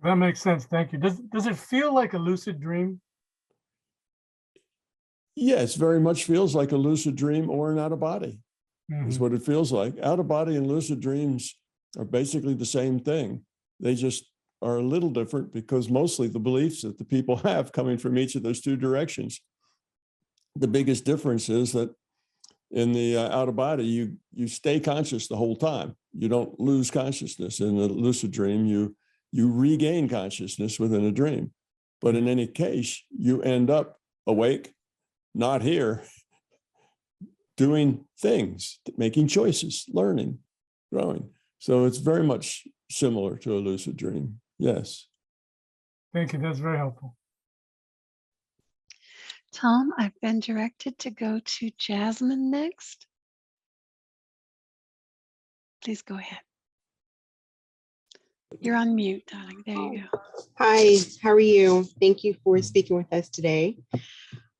That makes sense. Thank you. Does it feel like a lucid dream? Yes, very much feels like a lucid dream or an out of body is what it feels like. Out of body and lucid dreams are basically the same thing. They just are a little different because mostly the beliefs that the people have coming from each of those two directions. The biggest difference is that in the out of body, you stay conscious the whole time. You don't lose consciousness. In the lucid dream, you regain consciousness within a dream. But in any case, you end up awake, not here, doing things, making choices, learning, growing. So it's very much similar to a lucid dream. Yes. Thank you. That's very helpful. Tom, I've been directed to go to Jasmine next. Please go ahead. You're on mute, darling. There you go. Hi, how are you? Thank you for speaking with us today.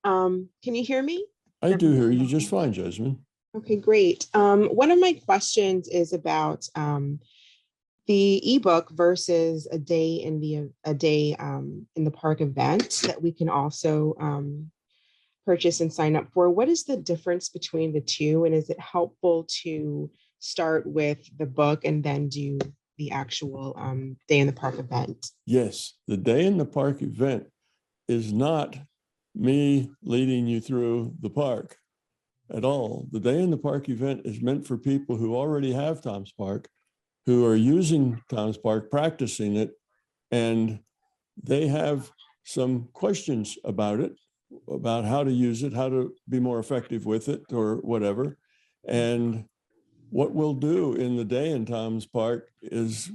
Can you hear me? I do hear you just fine, Jasmine. Okay, great. One of my questions is about the ebook versus a day in the park event that we can also purchase and sign up for. What is the difference between the two? And is it helpful to start with the book and then do the actual day in the park event? Yes, the day in the park event is not me leading you through the park at all. The day in the park event is meant for people who already have Tom's Park, who are using Tom's Park, practicing it, and they have some questions about it, about how to use it, how to be more effective with it or whatever. And what we'll do in the day in Tom's Park is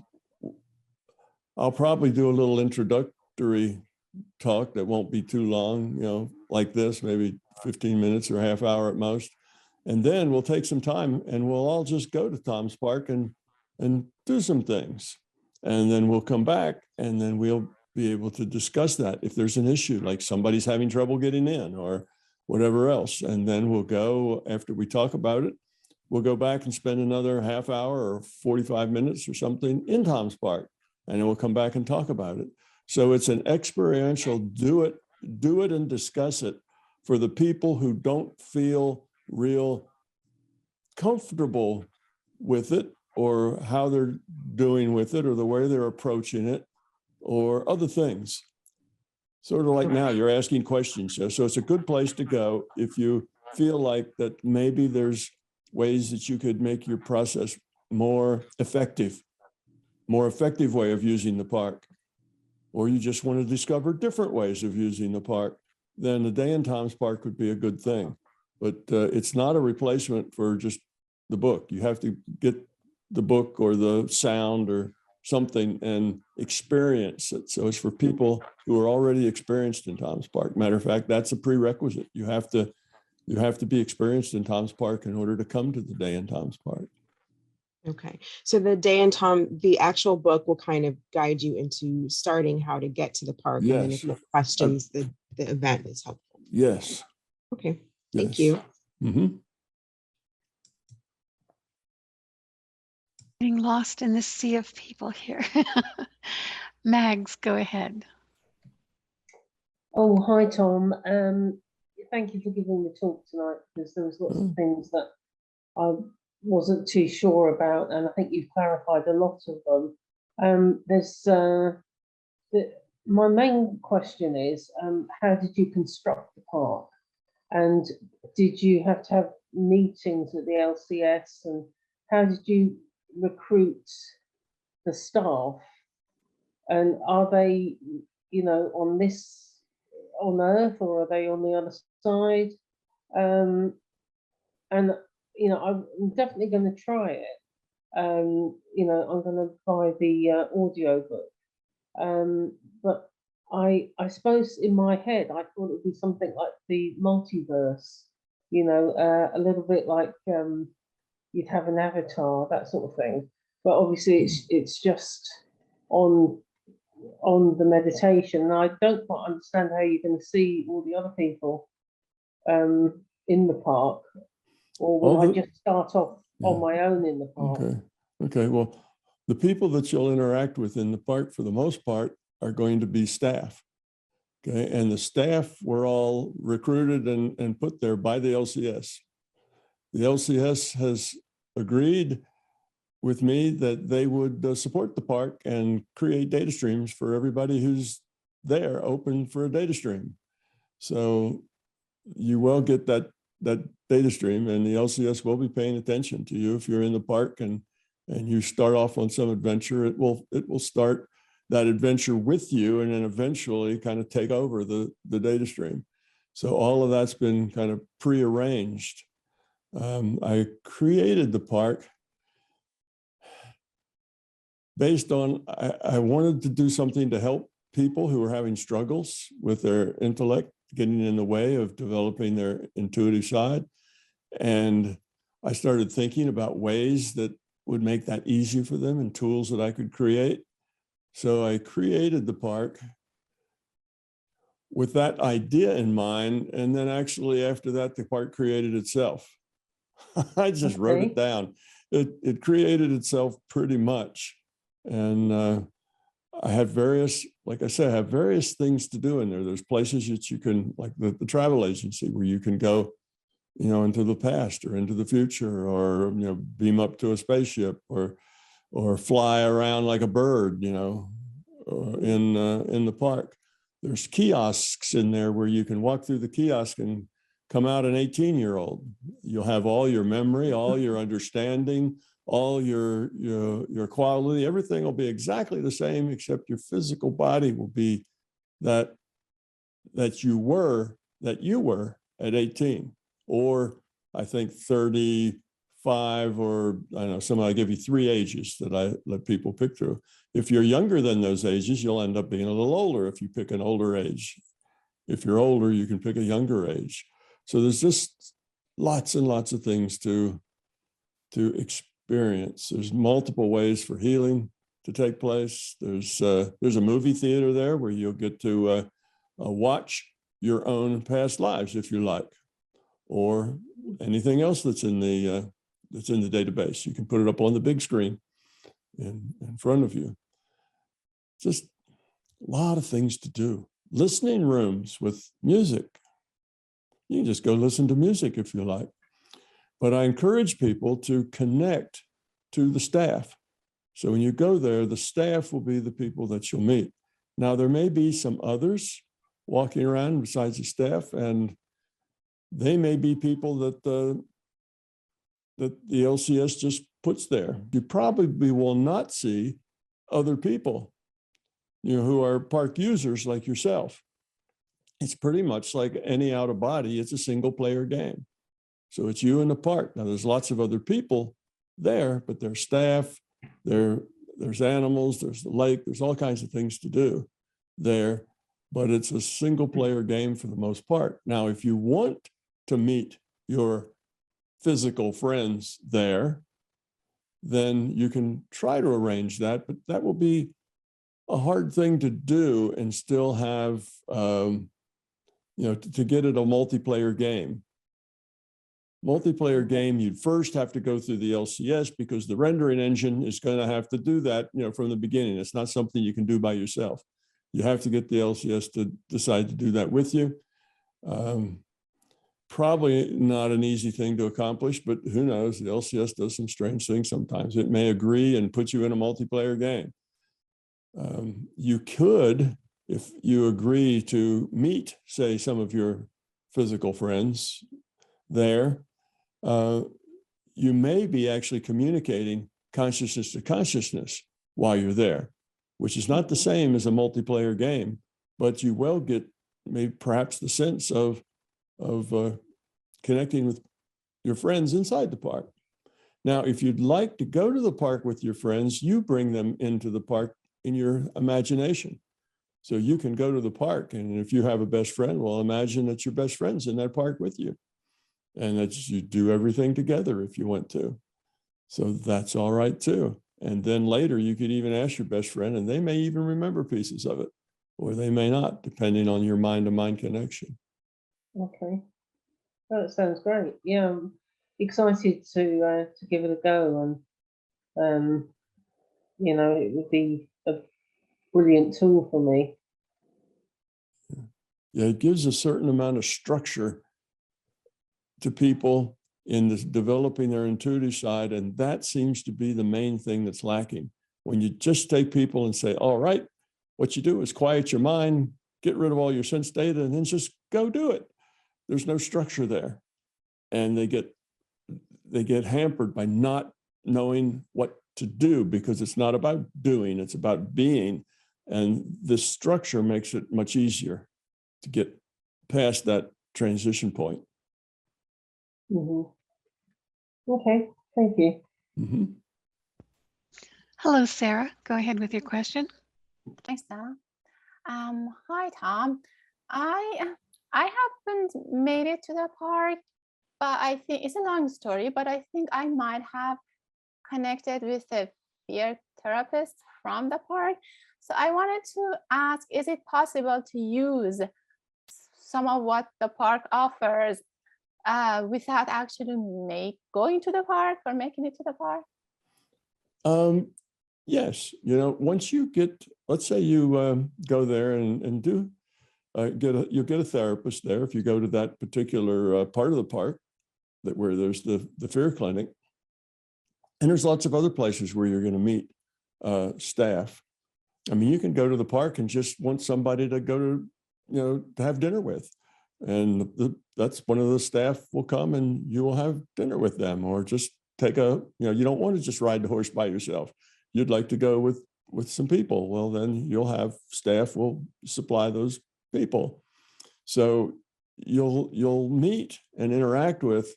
I'll probably do a little introductory talk that won't be too long, like this, maybe 15 minutes or half hour at most. And then we'll take some time and we'll all just go to Tom's Park and do some things. And then we'll come back and then we'll be able to discuss that if there's an issue, like somebody's having trouble getting in or whatever else. And then we'll go, after we talk about it, we'll go back and spend another half hour or 45 minutes or something in Tom's Park and then we'll come back and talk about it. So it's an experiential do it and discuss it for the people who don't feel real comfortable with it, or how they're doing with it, or the way they're approaching it, or other things. Sort of like now you're asking questions. So it's a good place to go if you feel like that maybe there's ways that you could make your process more effective way of using the park, or you just want to discover different ways of using the park, then the Day in Tom's Park would be a good thing. But it's not a replacement for just the book. You have to get the book or the sound or something and experience it. So it's for people who are already experienced in Tom's Park. Matter of fact, that's a prerequisite. You have to be experienced in Tom's Park in order to come to the Day in Tom's Park. Okay, so the Day in Tom, the actual book will kind of guide you into starting how to get to the park. And then if you have questions, the event is helpful. Yes. Okay, thank Yes. you. Mm-hmm. Getting lost in this sea of people here. Mags, go ahead. Oh, hi, Tom. Thank you for giving the talk tonight, because there was lots of things that I wasn't too sure about, and I think you've clarified a lot of them. My main question is, how did you construct the park? And did you have to have meetings at the LCS? And how did you recruit the staff? And are they, on Earth, or are they on the other side? And I'm definitely going to try it. I'm going to buy the audio book. But I suppose in my head I thought it would be something like the multiverse. A little bit like you'd have an avatar, that sort of thing. But obviously it's just on the meditation. And I don't quite understand how you're going to see all the other people in the park, or will I just start off on my own in the park? Okay. Well, the people that you'll interact with in the park, for the most part, are going to be staff. Okay, and the staff were all recruited and put there by the LCS. The LCS has agreed with me that they would support the park and create data streams for everybody who's there, open for a data stream. So you will get that data stream, and the LCS will be paying attention to you if you're in the park and you start off on some adventure. It will start that adventure with you, and then eventually kind of take over the data stream. So all of that's been kind of prearranged. I created the park based on, I wanted to do something to help people who are having struggles with their intellect getting in the way of developing their intuitive side. And I started thinking about ways that would make that easy for them and tools that I could create. So I created the park with that idea in mind. And then actually after that, the park created itself. I just wrote it down. It created itself pretty much. And I have various, like I said, I have various things to do in there. There's places that you can, like the travel agency, where you can go, into the past or into the future, or, beam up to a spaceship, or fly around like a bird, in the park. There's kiosks in there where you can walk through the kiosk and come out an 18-year-old. You'll have all your memory, all your understanding, all your quality, everything will be exactly the same, except your physical body will be that you were at 18, or I think 35, or I don't know, somebody, I give you 3 ages that I let people pick through. If you're younger than those ages, you'll end up being a little older if you pick an older age. If you're older, you can pick a younger age. So there's just lots and lots of things to experience. There's multiple ways for healing to take place. There's a movie theater there where you'll get to watch your own past lives if you like, or anything else that's in the database. You can put it up on the big screen in front of you. Just a lot of things to do. Listening rooms with music. You can just go listen to music if you like. But I encourage people to connect to the staff. So when you go there, the staff will be the people that you'll meet. Now, there may be some others walking around besides the staff, and they may be people that the LCS just puts there. You probably will not see other people, who are park users like yourself. It's pretty much like any out of body. It's a single player game. So it's you in the park. Now there's lots of other people there, but there's staff, there's animals, there's the lake, there's all kinds of things to do there, but it's a single player game for the most part. Now, if you want to meet your physical friends there, then you can try to arrange that, but that will be a hard thing to do and still have, to get it a multiplayer game. Multiplayer game, you'd first have to go through the LCS because the rendering engine is going to have to do that, from the beginning. It's not something you can do by yourself. You have to get the LCS to decide to do that with you. Probably not an easy thing to accomplish, but who knows? The LCS does some strange things sometimes. It may agree and put you in a multiplayer game. You could, if you agree to meet, say, some of your physical friends there, you may be actually communicating consciousness to consciousness while you're there, which is not the same as a multiplayer game, but you will get maybe perhaps the sense of connecting with your friends inside the park. Now, if you'd like to go to the park with your friends, you bring them into the park in your imagination. So you can go to the park, and if you have a best friend, well, imagine that your best friend's in that park with you, and that you do everything together if you want to. So that's all right too. And then later you could even ask your best friend, and they may even remember pieces of it, or they may not, depending on your mind-to-mind connection. Okay, that sounds great. Yeah, I'm excited to give it a go, and it would be a brilliant tool for me. Yeah, it gives a certain amount of structure to people in this developing their intuitive side, and that seems to be the main thing that's lacking. When you just take people and say, all right, what you do is quiet your mind, get rid of all your sense data, and then just go do it. There's no structure there. And they get hampered by not knowing what to do, because it's not about doing, it's about being. And this structure makes it much easier to get past that transition point. Okay, thank you. Hello, Sarah. Go ahead with your question. Thanks, Donna. Hi, Tom. I haven't made it to the park, but I think it's a long story, but I think I might have connected with a peer therapist from the park. So I wanted to ask, is it possible to use some of what the park offers without actually going to the park or making it to the park? Yes, once you get, let's say you go there and do you'll get a therapist there if you go to that particular part of the park where there's the fear clinic. And there's lots of other places where you're going to meet staff. I mean, you can go to the park and just want somebody to go to, to have dinner with. And that's one of the staff will come and you will have dinner with them, or just take you don't want to just ride the horse by yourself. You'd like to go with some people. Well, then you'll have staff will supply those people. So you'll meet and interact with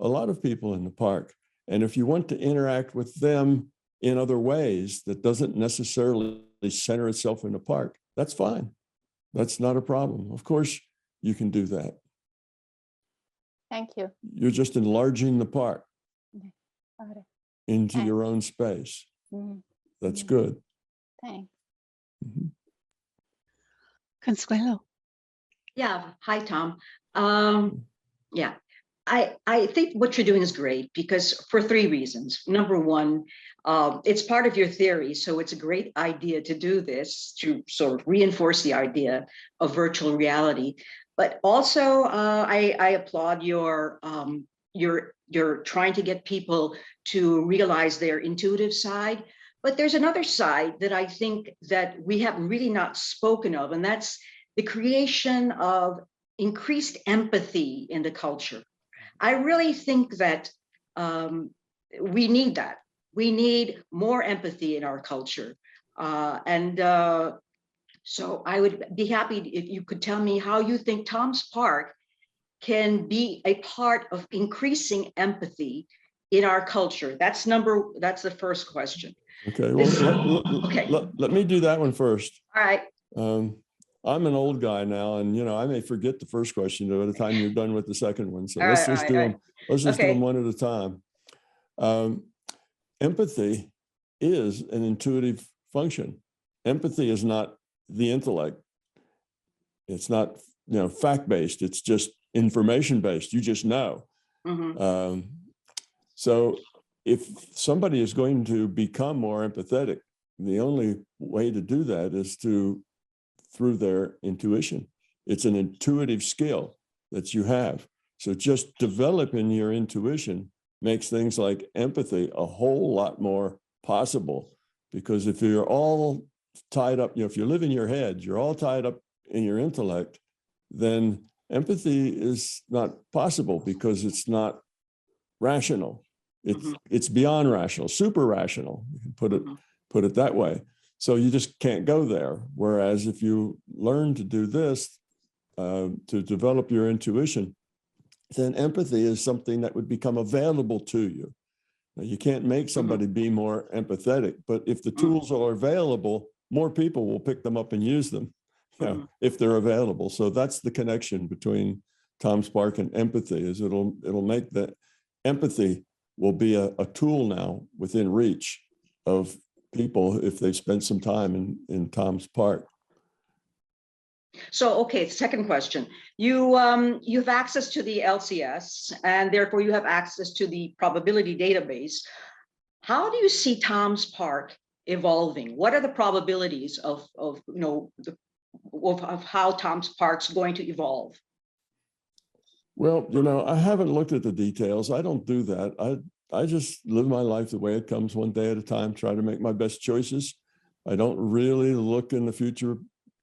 a lot of people in the park. And if you want to interact with them in other ways that doesn't necessarily center itself in the park, that's fine. That's not a problem. Of course, you can do that. Thank you. You're just enlarging the park into Thanks. your own space. That's good. Thanks. Consuelo. Yeah. Hi, Tom. Yeah. I think what you're doing is great because for 3 reasons. Number one, it's part of your theory. So it's a great idea to do this to sort of reinforce the idea of virtual reality. But also, I applaud your trying to get people to realize their intuitive side. But there's another side that I think that we have really not spoken of, and that's the creation of increased empathy in the culture. I really think that we need that. We need more empathy in our culture. So I would be happy if you could tell me how you think Tom's Park can be a part of increasing empathy in our culture. That's the first question. Okay, well, Okay. let me do that one first. All right. I'm an old guy now, and I may forget the first question by the time you're done with the second one. So All let's right, just all do right, them. Let's just do Okay. them one at a time. Empathy is an intuitive function. Empathy is not the intellect. It's not fact-based. It's just information-based. You just know. Mhm. So if somebody is going to become more empathetic, the only way to do that is through their intuition. It's an intuitive skill that you have. So just developing your intuition makes things like empathy a whole lot more possible. Because if you're all tied up, if you live in your head, you're all tied up in your intellect, then empathy is not possible because it's not rational. It's beyond rational, super rational. You can put it that way. So you just can't go there. Whereas if you learn to do this, to develop your intuition, then empathy is something that would become available to you. Now, you can't make somebody be more empathetic, but if the tools are available, more people will pick them up and use them, if they're available. So that's the connection between Tom's Park and empathy. Is it'll make the empathy will be a tool now within reach of people if they spent some time in Tom's Park. So, okay, second question. You have access to the LCS, and therefore you have access to the probability database. How do you see Tom's Park evolving? What are the probabilities of how Tom's Park's going to evolve? Well, I haven't looked at the details. I don't do that. I just live my life the way it comes, one day at a time, try to make my best choices. I don't really look in the future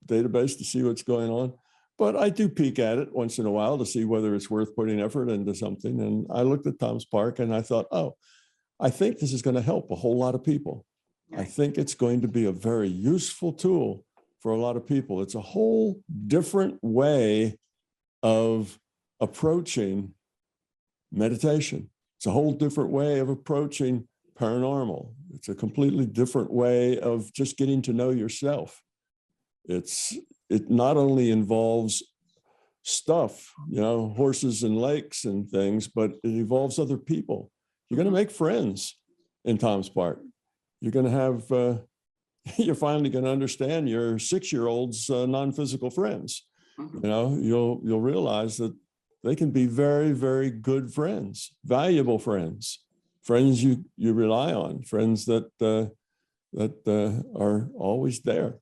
database to see what's going on, but I do peek at it once in a while to see whether it's worth putting effort into something. And I looked at Tom's Park and I thought, oh, I think this is going to help a whole lot of people. I think it's going to be a very useful tool for a lot of people. It's a whole different way of approaching meditation. It's a whole different way of approaching paranormal. It's a completely different way of just getting to know yourself. It not only involves stuff, horses and lakes and things, but it involves other people. You're going to make friends in Tom's Park. You're going to have, you're finally going to understand your 6-year-old's non-physical friends. You'll realize that they can be very, very good friends, valuable friends, friends you rely on, friends that are always there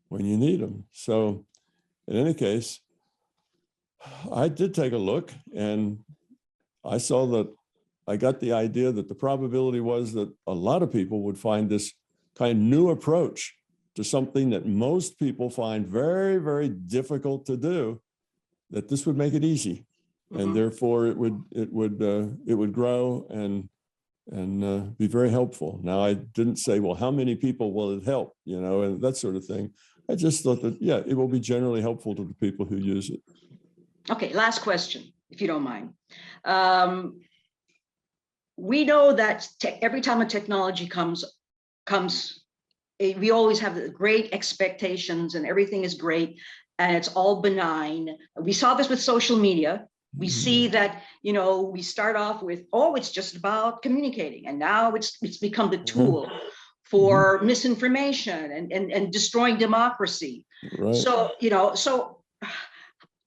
when you need them. So in any case, I did take a look and I saw that I got the idea that the probability was that a lot of people would find this kind of new approach to something that most people find very, very difficult to do, that this would make it easy. And therefore it would grow and be very helpful. Now, I didn't say, well, how many people will it help, and that sort of thing. I just thought that, it will be generally helpful to the people who use it. Okay, last question, if you don't mind. We know that every time a technology comes, we always have great expectations and everything is great and it's all benign. We saw this with social media. We see that, we start off with, it's just about communicating. And now it's become the tool for misinformation and destroying democracy. Right. So,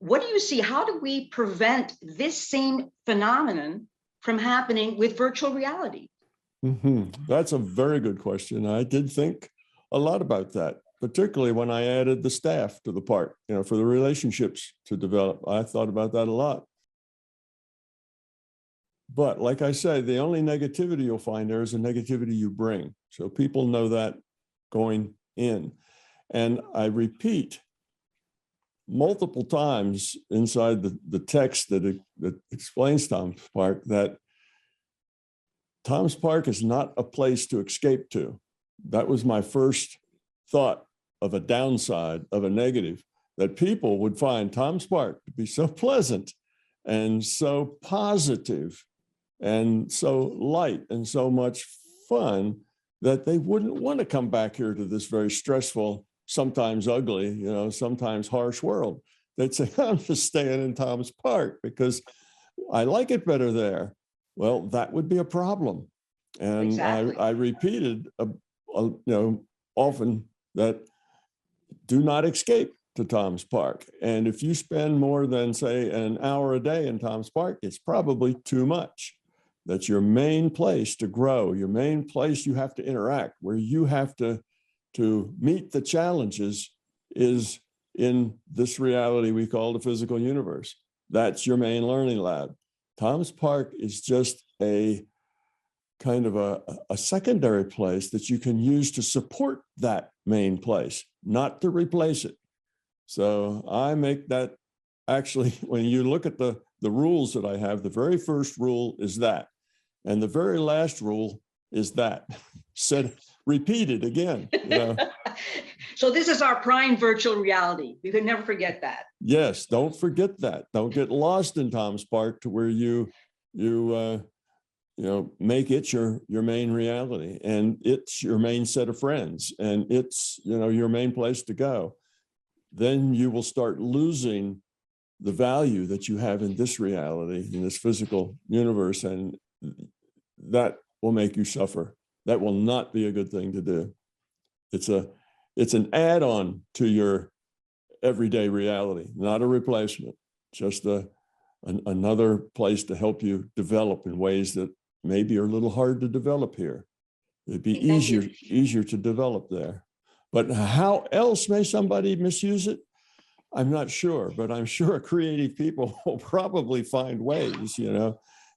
what do you see? How do we prevent this same phenomenon from happening with virtual reality? That's a very good question. I did think a lot about that, particularly when I added the staff to the park, for the relationships to develop. I thought about that a lot. But like I say, the only negativity you'll find there is a negativity you bring. So people know that going in. And I repeat multiple times inside the text that explains Tom's Park that Tom's Park is not a place to escape to. That was my first thought of a downside, of a negative, that people would find Tom's Park to be so pleasant and so positive and so light and so much fun that they wouldn't want to come back here to this very stressful, sometimes ugly, sometimes harsh world. They'd say, I'm just staying in Tom's Park because I like it better there. Well, that would be a problem. And Exactly. I repeated, often that do not escape to Tom's Park. And if you spend more than, say, an hour a day in Tom's Park, it's probably too much. That's your main place to grow, your main place you have to interact, where you have to meet the challenges is in this reality we call the physical universe. That's your main learning lab. Tom's Park is just a kind of a secondary place that you can use to support that main place, not to replace it. So I make that, actually, when you look at the rules that I have, the very first rule is that. And the very last rule is that. Said, repeated again. So this is our prime virtual reality. You can never forget that. Yes, don't forget that. Don't get lost in Tom's Park to where you make it your main reality, and it's your main set of friends, and it's your main place to go. Then you will start losing the value that you have in this reality, in this physical universe, and that will make you suffer. That will not be a good thing to do. It's an add-on to your everyday reality, not a replacement, just another place to help you develop in ways that maybe are a little hard to develop here. It'd be easier to develop there. But how else may somebody misuse it? I'm not sure, but I'm sure creative people will probably find ways,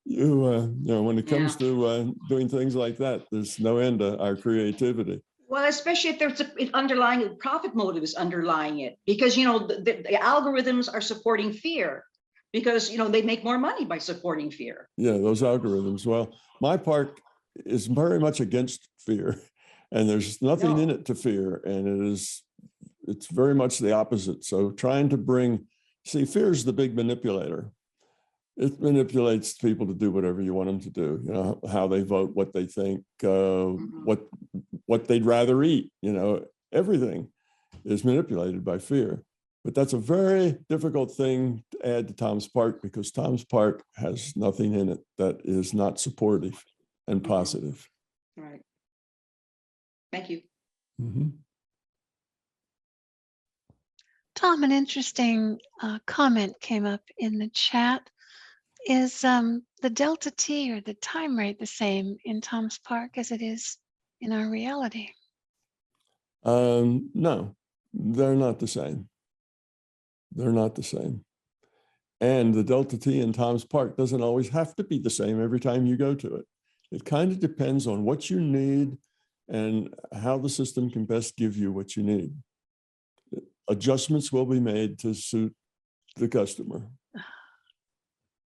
when it comes to doing things like that, there's no end to our creativity. Well, especially if there's an underlying profit motive is underlying it, because the algorithms are supporting fear, because they make more money by supporting fear. Yeah, those algorithms. Well, my park is very much against fear, and there's nothing in it to fear, and it's very much the opposite. So trying to fear is the big manipulator. It manipulates people to do whatever you want them to do, how they vote, what they think, what they'd rather eat, everything is manipulated by fear. But that's a very difficult thing to add to Tom's Park, because Tom's Park has nothing in it that is not supportive and positive. Right. Thank you. Mm-hmm. Tom, an interesting comment came up in the chat. Is the delta T, or the time rate, the same in Tom's Park as it is in our reality? No, they're not the same. They're not the same. And the delta T in Tom's Park doesn't always have to be the same every time you go to it. It kind of depends on what you need and how the system can best give you what you need. Adjustments will be made to suit the customer.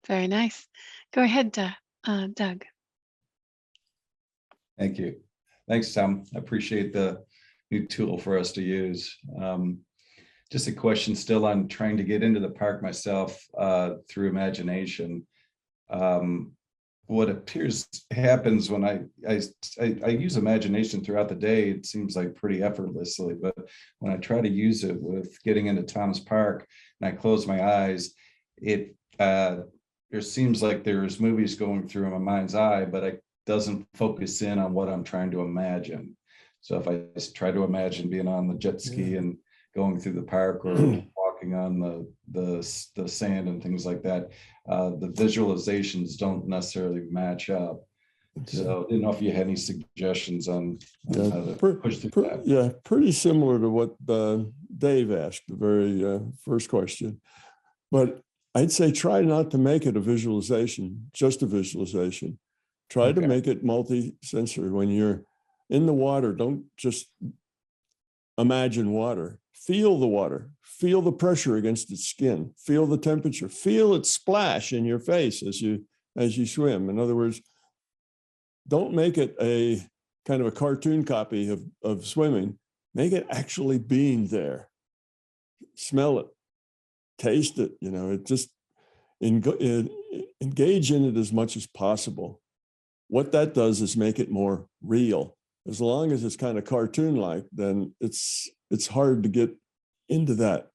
Very nice. Go ahead, Doug. Thank you. Thanks, Tom. I appreciate the new tool for us to use. Just a question still on trying to get into the park myself through imagination. What appears happens when I use imagination throughout the day, it seems like pretty effortlessly, but when I try to use it with getting into Tom's Park and I close my eyes, there seems like there's movies going through my mind's eye, but it doesn't focus in on what I'm trying to imagine. So if I just try to imagine being on the jet ski and going through the park or walking walking on the sand and things like that, the visualizations don't necessarily match up. So I didn't know if you had any suggestions on how to push through that. Yeah, pretty similar to what Dave asked, the very first question. But I'd say try not to make it a visualization, just a visualization. Try to make it multi-sensory. When you're in the water, don't just imagine water. Feel the water. Feel the pressure against its skin. Feel the temperature. Feel it splash in your face as you swim. In other words, don't make it a kind of a cartoon copy of swimming. Make it actually being there. Smell it. Taste it. It just engage in it as much as possible. What that does is make it more real. As long as it's kind of cartoon-like, then it's hard to get into that.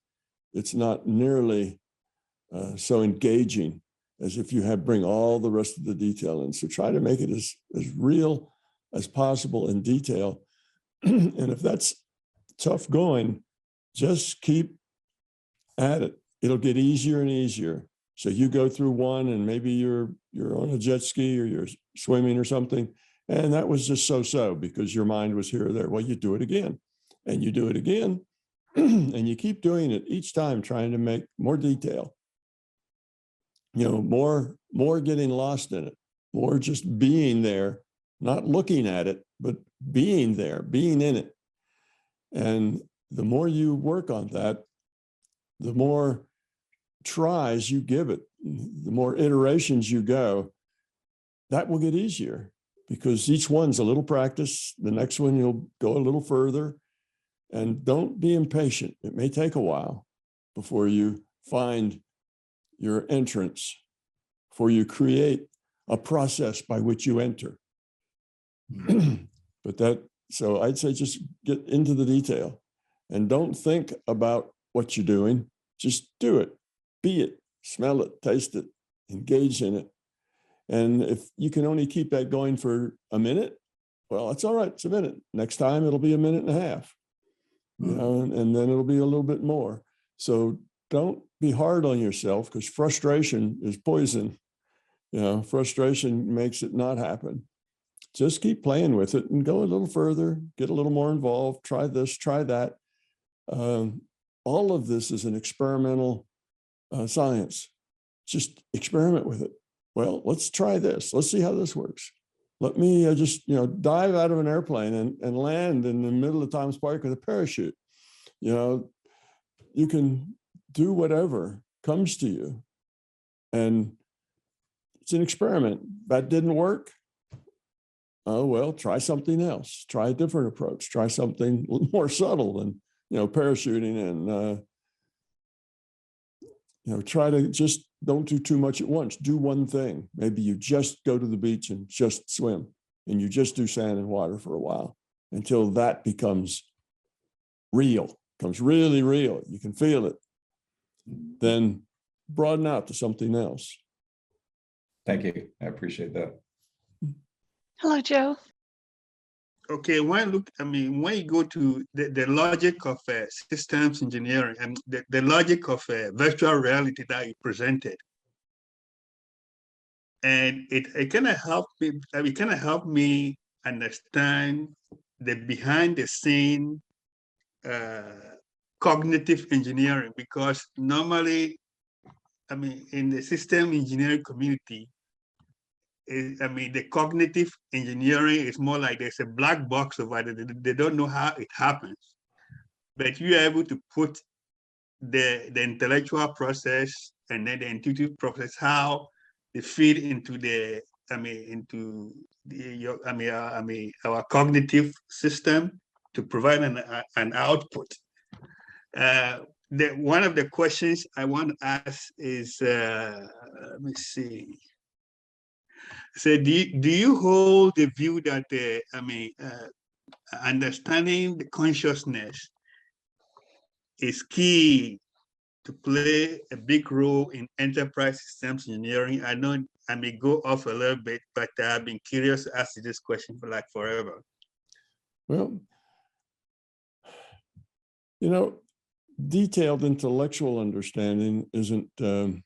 It's not nearly so engaging as if you bring all the rest of the detail in. So try to make it as real as possible in detail. And if that's tough going, just keep at it. It'll get easier and easier. So you go through one and maybe you're on a jet ski or you're swimming or something, and that was just so because your mind was here or there. Well, you do it again and you do it again and you keep doing it each time, trying to make more detail. More getting lost in it, more just being there, not looking at it, but being there, being in it. And the more you work on that, the more tries you give it, the more iterations you go, that will get easier because each one's a little practice. The next one, you'll go a little further, and don't be impatient. It may take a while before you find your entrance, before you create a process by which you enter. So I'd say just get into the detail and don't think about what you're doing. Just do it, be it, smell it, taste it, engage in it. And if you can only keep that going for a minute, well, that's all right. It's a minute. Next time it'll be a minute and a half, and then it'll be a little bit more. So don't be hard on yourself because frustration is poison. Frustration makes it not happen. Just keep playing with it and go a little further, get a little more involved, try this, try that. All of this is an experimental science. Just experiment with it. Well, let's try this. Let's see how this works. Let me just, dive out of an airplane and land in the middle of Times Park with a parachute. You can do whatever comes to you. And it's an experiment. That didn't work. Oh, well, try something else. Try a different approach. Try something a little more subtle than, parachuting in. Try to just don't do too much at once. Do one thing. Maybe you just go to the beach and just swim, and you just do sand and water for a while until that becomes real, becomes really real. You can feel it. Then broaden out to something else. Thank you. I appreciate that. Hello, Joe. Okay, when you go to the logic of systems engineering and the logic of virtual reality that you presented, and it kind of helped me understand the behind the scene cognitive engineering, because normally, in the system engineering community, the cognitive engineering is more like there's a black box over there. They don't know how it happens. But you're able to put the intellectual process and then the intuitive process, how they feed into our cognitive system to provide an output. One of the questions I want to ask is, let me see. So do you hold the view that understanding the consciousness is key to play a big role in enterprise systems engineering? I know I may go off a little bit, but I've been curious to ask you this question for forever. Well, detailed intellectual understanding isn't so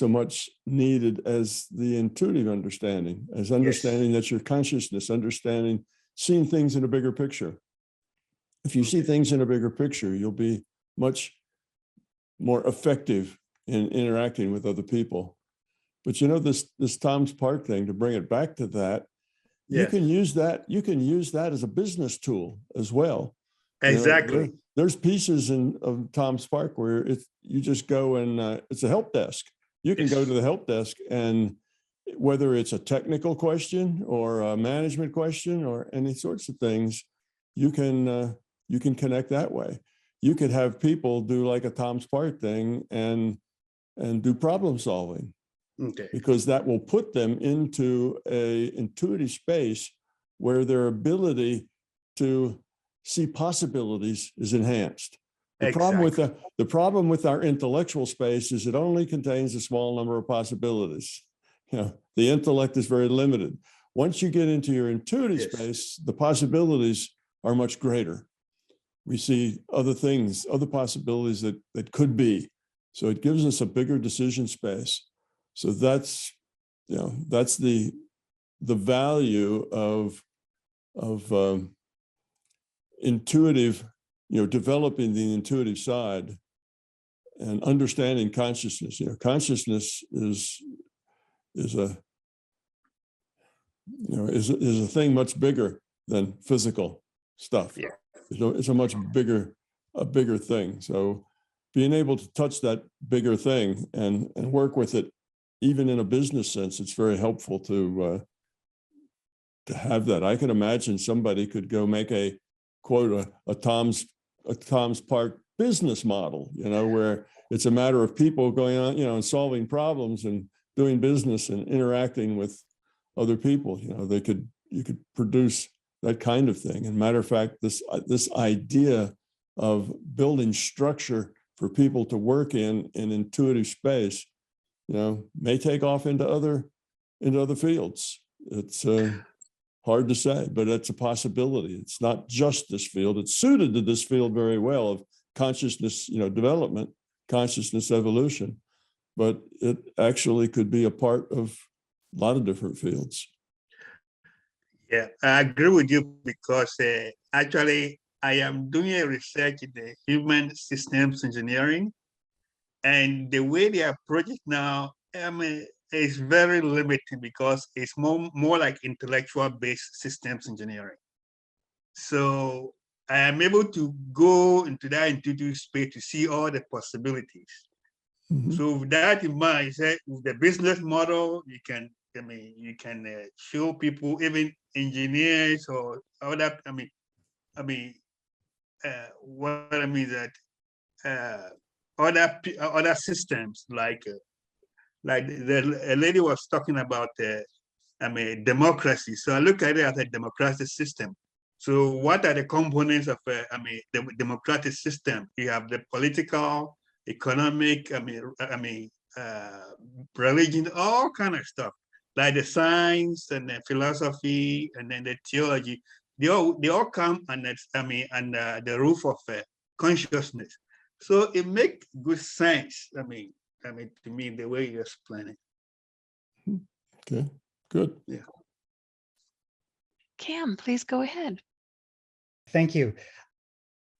much needed as the intuitive understanding, as understanding that your consciousness, understanding, seeing things in a bigger picture. If you see things in a bigger picture, you'll be much more effective in interacting with other people. But you know, this Tom's Park thing, to bring it back to that, you Yes, can use that as a business tool as well. You know, exactly. there's pieces of Tom's Park where you just go and it's a help desk. You can go to the help desk, and whether it's a technical question or a management question or any sorts of things, you can connect that way. You could have people do like a Tom's Park thing and do problem solving, Okay, because that will put them into a intuitive space where their ability to see possibilities is enhanced. The problem with our intellectual space is it only contains a small number of possibilities. You know, the intellect is very limited. Once you get into your intuitive space, the possibilities are much greater. We see other things, other possibilities that could be. So it gives us a bigger decision space. So that's the value of intuitive, developing the intuitive side and understanding consciousness. Consciousness is a thing much bigger than physical stuff. Yeah. It's a much bigger thing. So being able to touch that bigger thing and work with it, even in a business sense, it's very helpful to have that. I can imagine somebody could go make a Tom's Park business model, where it's a matter of people going on, and solving problems and doing business and interacting with other people. You could produce that kind of thing. And matter of fact, this idea of building structure for people to work in intuitive space, may take off into other fields. It's hard to say, but it's a possibility. It's not just this field. It's suited to this field very well of consciousness, development, consciousness evolution, but it actually could be a part of a lot of different fields. Yeah, I agree with you because actually I am doing a research in the human systems engineering, and the way they approach it now, is very limiting because it's more like intellectual-based systems engineering. So I am able to go into that intuitive space to see all the possibilities. Mm-hmm. So with that in mind, with the business model, you can show people, even engineers or other. What I mean is that other systems like the lady was talking about democracy. So I look at it as a democratic system. So what are the components of the democratic system? You have the political, economic, religion, all kind of stuff, like the science and the philosophy and then the theology. They all come under the roof of consciousness. So it makes good sense. To me, the way you explain it. Okay, good. Yeah. Cam, please go ahead. Thank you.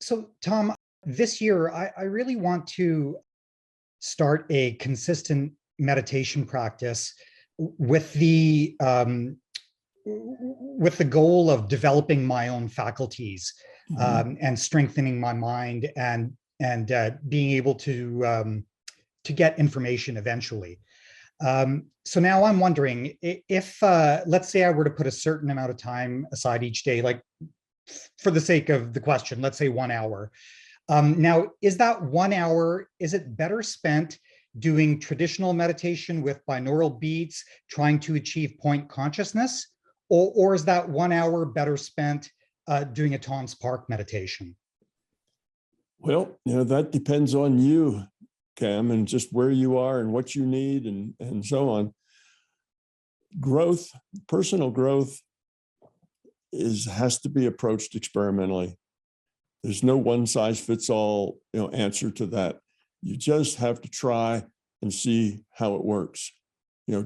So, Tom, this year, I really want to start a consistent meditation practice with the goal of developing my own faculties, and strengthening my mind and being able to get information eventually. So now I'm wondering if, let's say I were to put a certain amount of time aside each day, like for the sake of the question, let's say 1 hour. Now, is that 1 hour, is it better spent doing traditional meditation with binaural beats, trying to achieve point consciousness? Or is that 1 hour better spent doing a Tom's Park meditation? Well, that depends on you, Cam, and just where you are and what you need and so on. Growth, personal growth has to be approached experimentally. There's no one size fits all, answer to that. You just have to try and see how it works.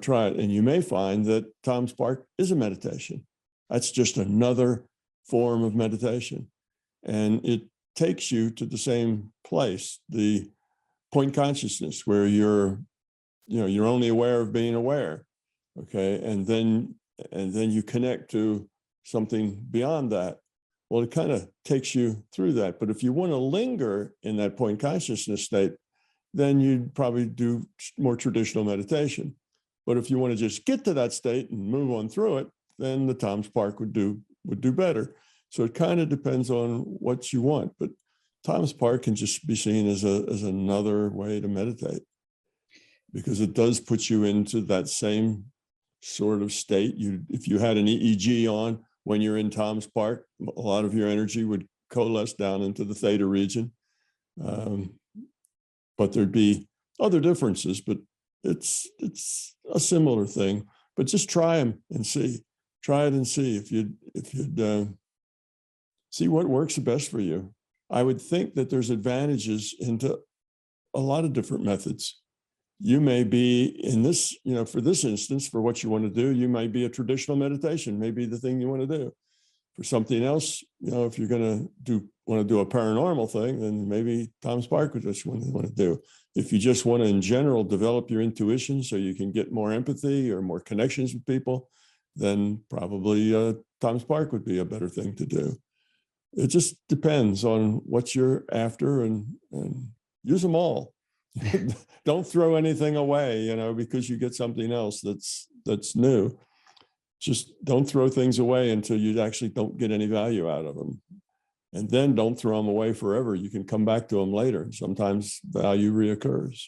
Try it. And you may find that Tom Spark is a meditation. That's just another form of meditation. And it takes you to the same place, the point consciousness, where you're only aware of being aware. Okay. And then you connect to something beyond that. Well, it kind of takes you through that. But if you want to linger in that point consciousness state, then you'd probably do more traditional meditation. But if you want to just get to that state and move on through it, then the Tom Spark would do better. So it kind of depends on what you want. But Tom Spark can just be seen as another way to meditate, because it does put you into that same sort of state. If you had an EEG on when you're in Tom Spark, a lot of your energy would coalesce down into the theta region. But there'd be other differences, but it's a similar thing. But just try them and see. Try it and see if you'd see what works the best for you. I would think that there's advantages into a lot of different methods. You may be in this, for this instance, for what you want to do, you might be a traditional meditation, maybe the thing you want to do. For something else, if you're going to want to do a paranormal thing, then maybe Tom Spark is what you want to do. If you just want to, in general, develop your intuition so you can get more empathy or more connections with people, then probably Tom Spark would be a better thing to do. It just depends on what you're after, and use them all. Don't throw anything away, because you get something else that's new. Just don't throw things away until you actually don't get any value out of them. And then don't throw them away forever. You can come back to them later. Sometimes value reoccurs.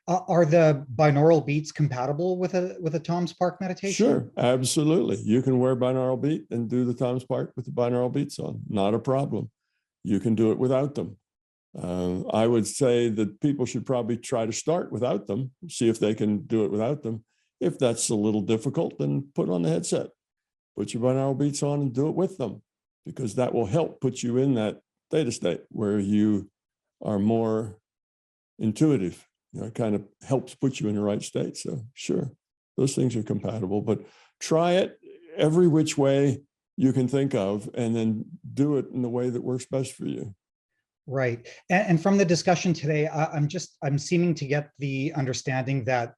Are the binaural beats compatible with a Tom Spark meditation? Sure, absolutely. You can wear binaural beat and do the Tom Spark with the binaural beats on. Not a problem. You can do it without them. I would say that people should probably try to start without them, see if they can do it without them. If that's a little difficult, then put on the headset, put your binaural beats on and do it with them, because that will help put you in that theta state where you are more intuitive. It kind of helps put you in the right state. So sure, those things are compatible, but try it every which way you can think of, and then do it in the way that works best for you. Right. And from the discussion today, I'm seeming to get the understanding that,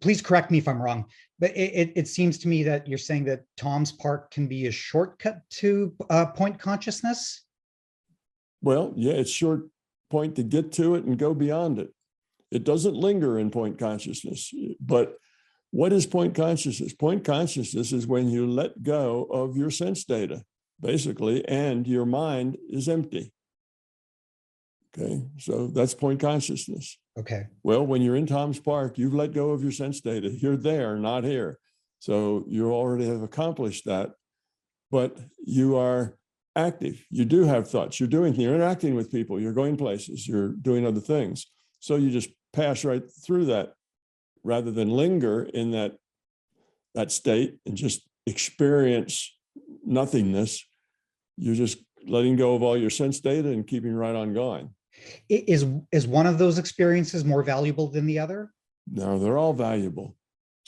please correct me if I'm wrong, but it seems to me that you're saying that Tom Spark can be a shortcut to point consciousness. Well, yeah, it's short point to get to it and go beyond it. It doesn't linger in point consciousness. But what is point consciousness? Point consciousness is when you let go of your sense data, basically, and your mind is empty. Okay, so that's point consciousness. Okay. Well, when you're in Tom Spark, you've let go of your sense data. You're there, not here. So you already have accomplished that, but you are active. You do have thoughts. You're interacting with people. You're going places. You're doing other things. So you just pass right through that rather than linger in that state and just experience nothingness. You're just letting go of all your sense data and keeping right on going. Is one of those experiences more valuable than the other? No, they're all valuable.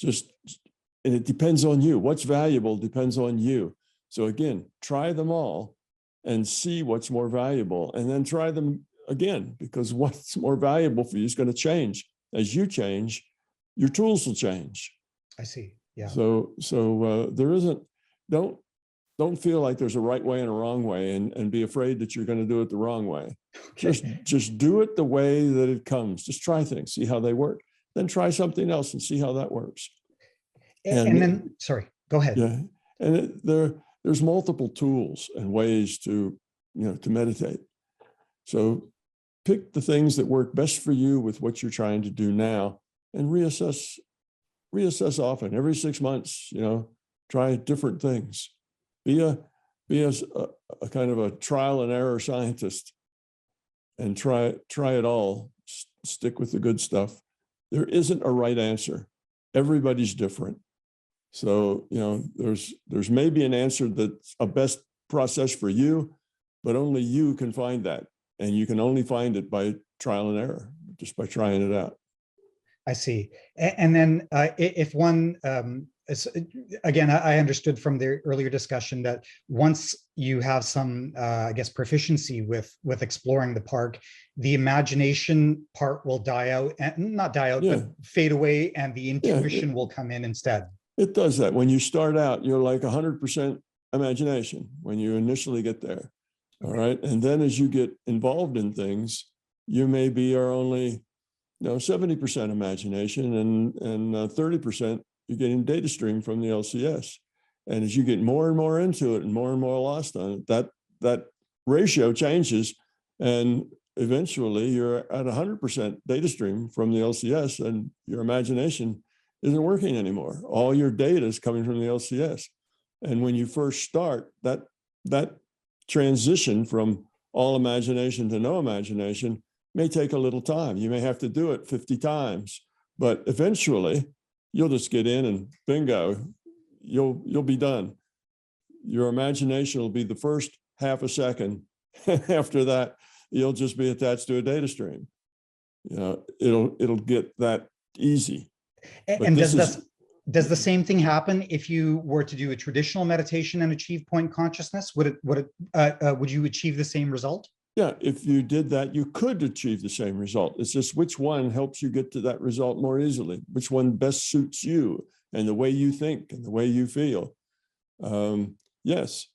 And it depends on you. What's valuable depends on you. So again, try them all and see what's more valuable, and then try them again, because what's more valuable for you is going to change. As you change, your tools will change. I see. Yeah. So there isn't, don't feel like there's a right way and a wrong way, and be afraid that you're going to do it the wrong way. Okay. Just do it the way that it comes. Just try things, see how they work. Then try something else and see how that works. And then, sorry, go ahead. Yeah, and there's multiple tools and ways to meditate. So pick the things that work best for you with what you're trying to do now, and reassess often. Every 6 months, try different things. Be a kind of a trial and error scientist, and try it all. Stick with the good stuff. There isn't a right answer. Everybody's different. So, there's maybe an answer that's a best process for you, but only you can find that. And you can only find it by trial and error, just by trying it out. I see. And then if one, again, I understood from the earlier discussion that once you have some, I guess, proficiency with exploring the park, the imagination part will die out, and not die out, but fade away, and the intuition will come in instead. It does that. When you start out, you're like 100% imagination when you initially get there. All right. And then as you get involved in things, you maybe are only 70% imagination and 30% you're getting data stream from the LCS. And as you get more and more into it and more lost on it, that ratio changes. And eventually you're at 100% data stream from the LCS, and your imagination isn't working anymore. All your data is coming from the LCS. And when you first start, that transition from all imagination to no imagination may take a little time. You may have to do it 50 times, but eventually you'll just get in and bingo, you'll be done. Your imagination will be the first half a second. After that, you'll just be attached to a data stream. It'll get that easy. And does the same thing happen if you were to do a traditional meditation and achieve point consciousness? Would you achieve the same result? Yeah, if you did that, you could achieve the same result. It's just which one helps you get to that result more easily, which one best suits you and the way you think and the way you feel. Yes,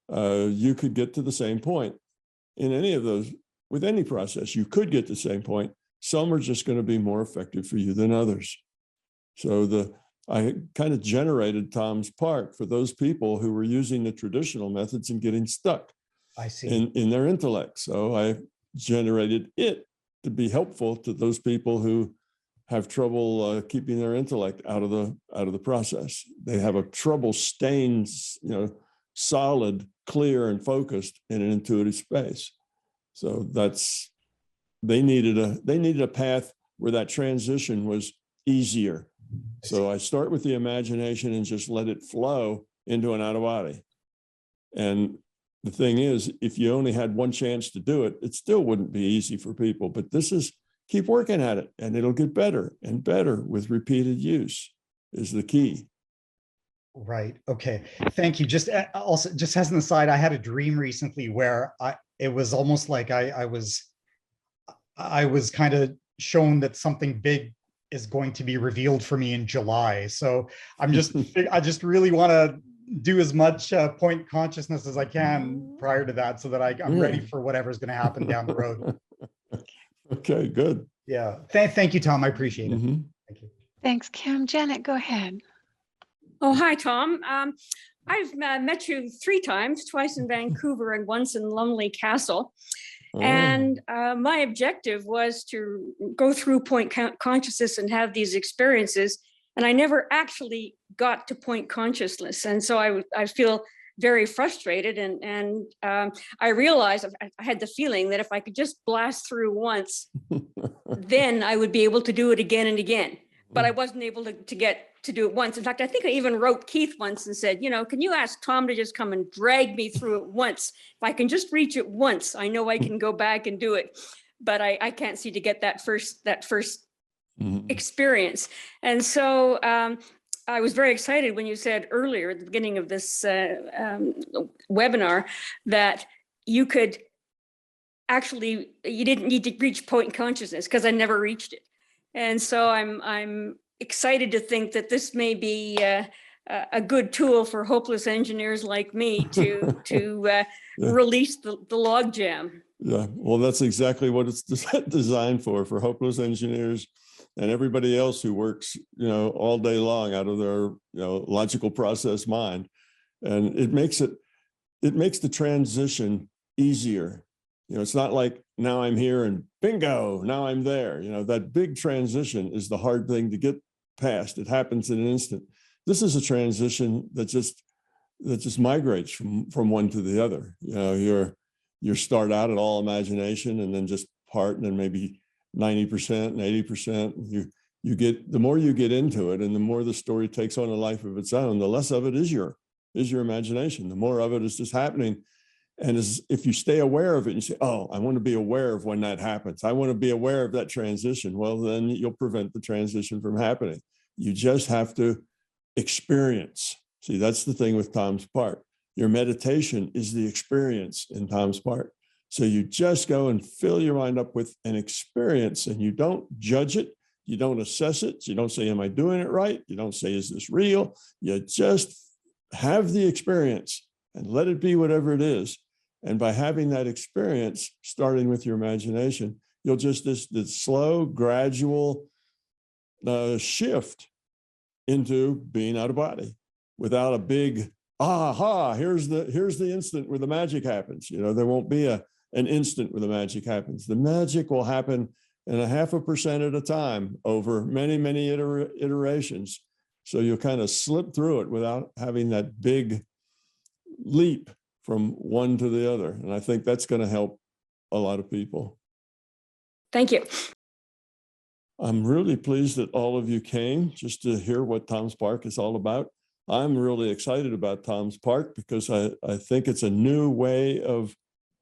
you could get to the same point in any of those, with any process. You could get to the same point. Some are just going to be more effective for you than others. So I kind of generated Tom's Park for those people who were using the traditional methods and getting stuck. I see. In their intellect. So I generated it to be helpful to those people who have trouble keeping their intellect out of the process. They have a trouble staying, solid, clear, and focused in an intuitive space. So they needed a path where that transition was easier. So I start with the imagination and just let it flow into an out of body. And the thing is, if you only had one chance to do it, it still wouldn't be easy for people. But keep working at it, and it'll get better and better with repeated use is the key. Right. Okay. Thank you. Just as an aside, I had a dream recently where it was almost like I was kind of shown that something big is going to be revealed for me in July. So I just really want to do as much point consciousness as I can prior to that, so that I'm ready for whatever's going to happen down the road. Okay, good. Yeah. Thank you, Tom. I appreciate it. Thank you. Thanks, Kim. Janet, go ahead. Oh, hi, Tom. I've met you 3 times, twice in Vancouver and once in Lumley Castle. Oh. And my objective was to go through point consciousness and have these experiences. And I never actually got to point consciousness. And so I feel very frustrated. And I realized I had the feeling that if I could just blast through once, then I would be able to do it again and again. But I wasn't able to get to do it once. In fact, I think I even wrote Keith once and said, can you ask Tom to just come and drag me through it once? If I can just reach it once, I know I can go back and do it. But I can't seem to get that first experience. And so I was very excited when you said earlier at the beginning of this webinar that you could actually, you didn't need to reach point consciousness, because I never reached it. And so I'm excited to think that this may be a good tool for hopeless engineers like me to release the logjam. Yeah, well, that's exactly what it's designed for hopeless engineers and everybody else who works, all day long out of their, logical process mind. And it makes the transition easier. It's not like now I'm here and bingo, now I'm there. That big transition is the hard thing to get past. It happens in an instant. This is a transition that just migrates from one to the other. You start out at all imagination and then just part, and then maybe 90% and 80%. You get, the more you get into it and the more the story takes on a life of its own, the less of it is your is your imagination. The more of it is just happening. And if you stay aware of it, and you say, oh, I want to be aware of when that happens. I want to be aware of that transition. Well, then you'll prevent the transition from happening. You just have to experience. See, that's the thing with Tom's part. Your meditation is the experience in Tom's part. So you just go and fill your mind up with an experience, and you don't judge it. You don't assess it. You don't say, am I doing it right? You don't say, is this real? You just have the experience and let it be whatever it is. And by having that experience, starting with your imagination, you'll just this slow, gradual shift into being out of body without a big aha. Here's the instant where the magic happens. There won't be an instant where the magic happens. The magic will happen in 0.5% at a time over many, many iterations. So you'll kind of slip through it without having that big leap from one to the other. And I think that's going to help a lot of people. Thank you. I'm really pleased that all of you came just to hear what Tom's Park is all about. I'm really excited about Tom's Park because I think it's a new way of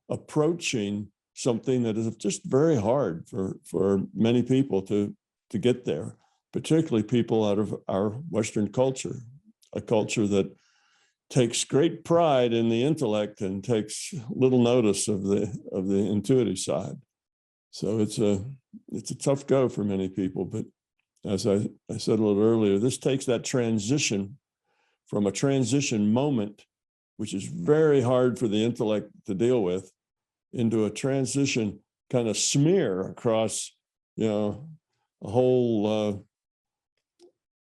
approaching something that is just very hard for many people to get there, particularly people out of our Western culture, a culture that takes great pride in the intellect and takes little notice of the intuitive side. So it's a tough go for many people, but as I said a little earlier, this takes that transition from a transition moment, which is very hard for the intellect to deal with, into a transition kind of smear across, a whole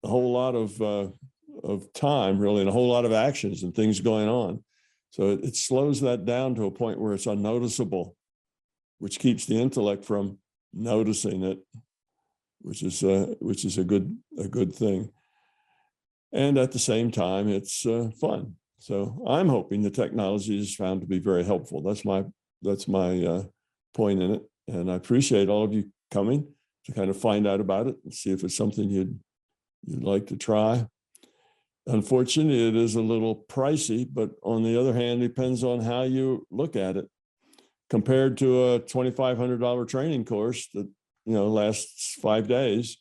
lot of time, really, and a whole lot of actions and things going on. So it slows that down to a point where it's unnoticeable, which keeps the intellect from noticing it, which is a good thing. And at the same time, it's fun. So I'm hoping the technology is found to be very helpful. That's my point in it. And I appreciate all of you coming to kind of find out about it and see if it's something you'd like to try. Unfortunately, it is a little pricey, but on the other hand, it depends on how you look at it. Compared to a $2,500 training course that lasts 5 days,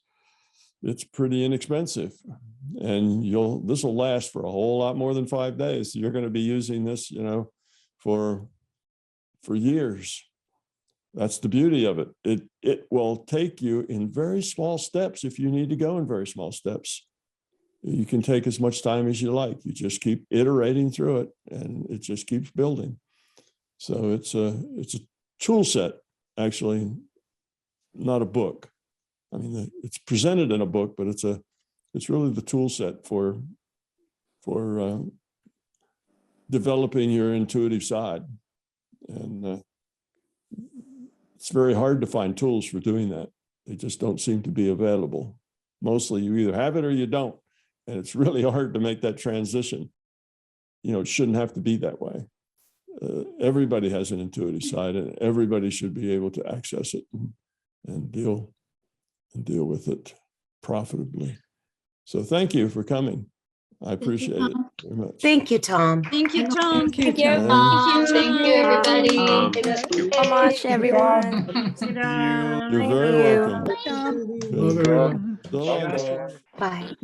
it's pretty inexpensive. And this will last for a whole lot more than 5 days. You're going to be using this, for years. That's the beauty of it. It will take you in very small steps if you need to go in very small steps. You can take as much time as you like. You just keep iterating through it, and it just keeps building. So it's a tool set, actually, not a book. I mean, it's presented in a book, but it's really the tool set for developing your intuitive side. And it's very hard to find tools for doing that. They just don't seem to be available. Mostly you either have it or you don't. And it's really hard to make that transition. It shouldn't have to be that way. Everybody has an intuitive side, and everybody should be able to access it and deal with it profitably. So thank you for coming. I appreciate it very much. Thank you, Tom. Thank you, Tom. Thank you. And Thank you, everybody. Thank you so much, everyone. you're very welcome. Bye, everyone. So long, Bob. Bye.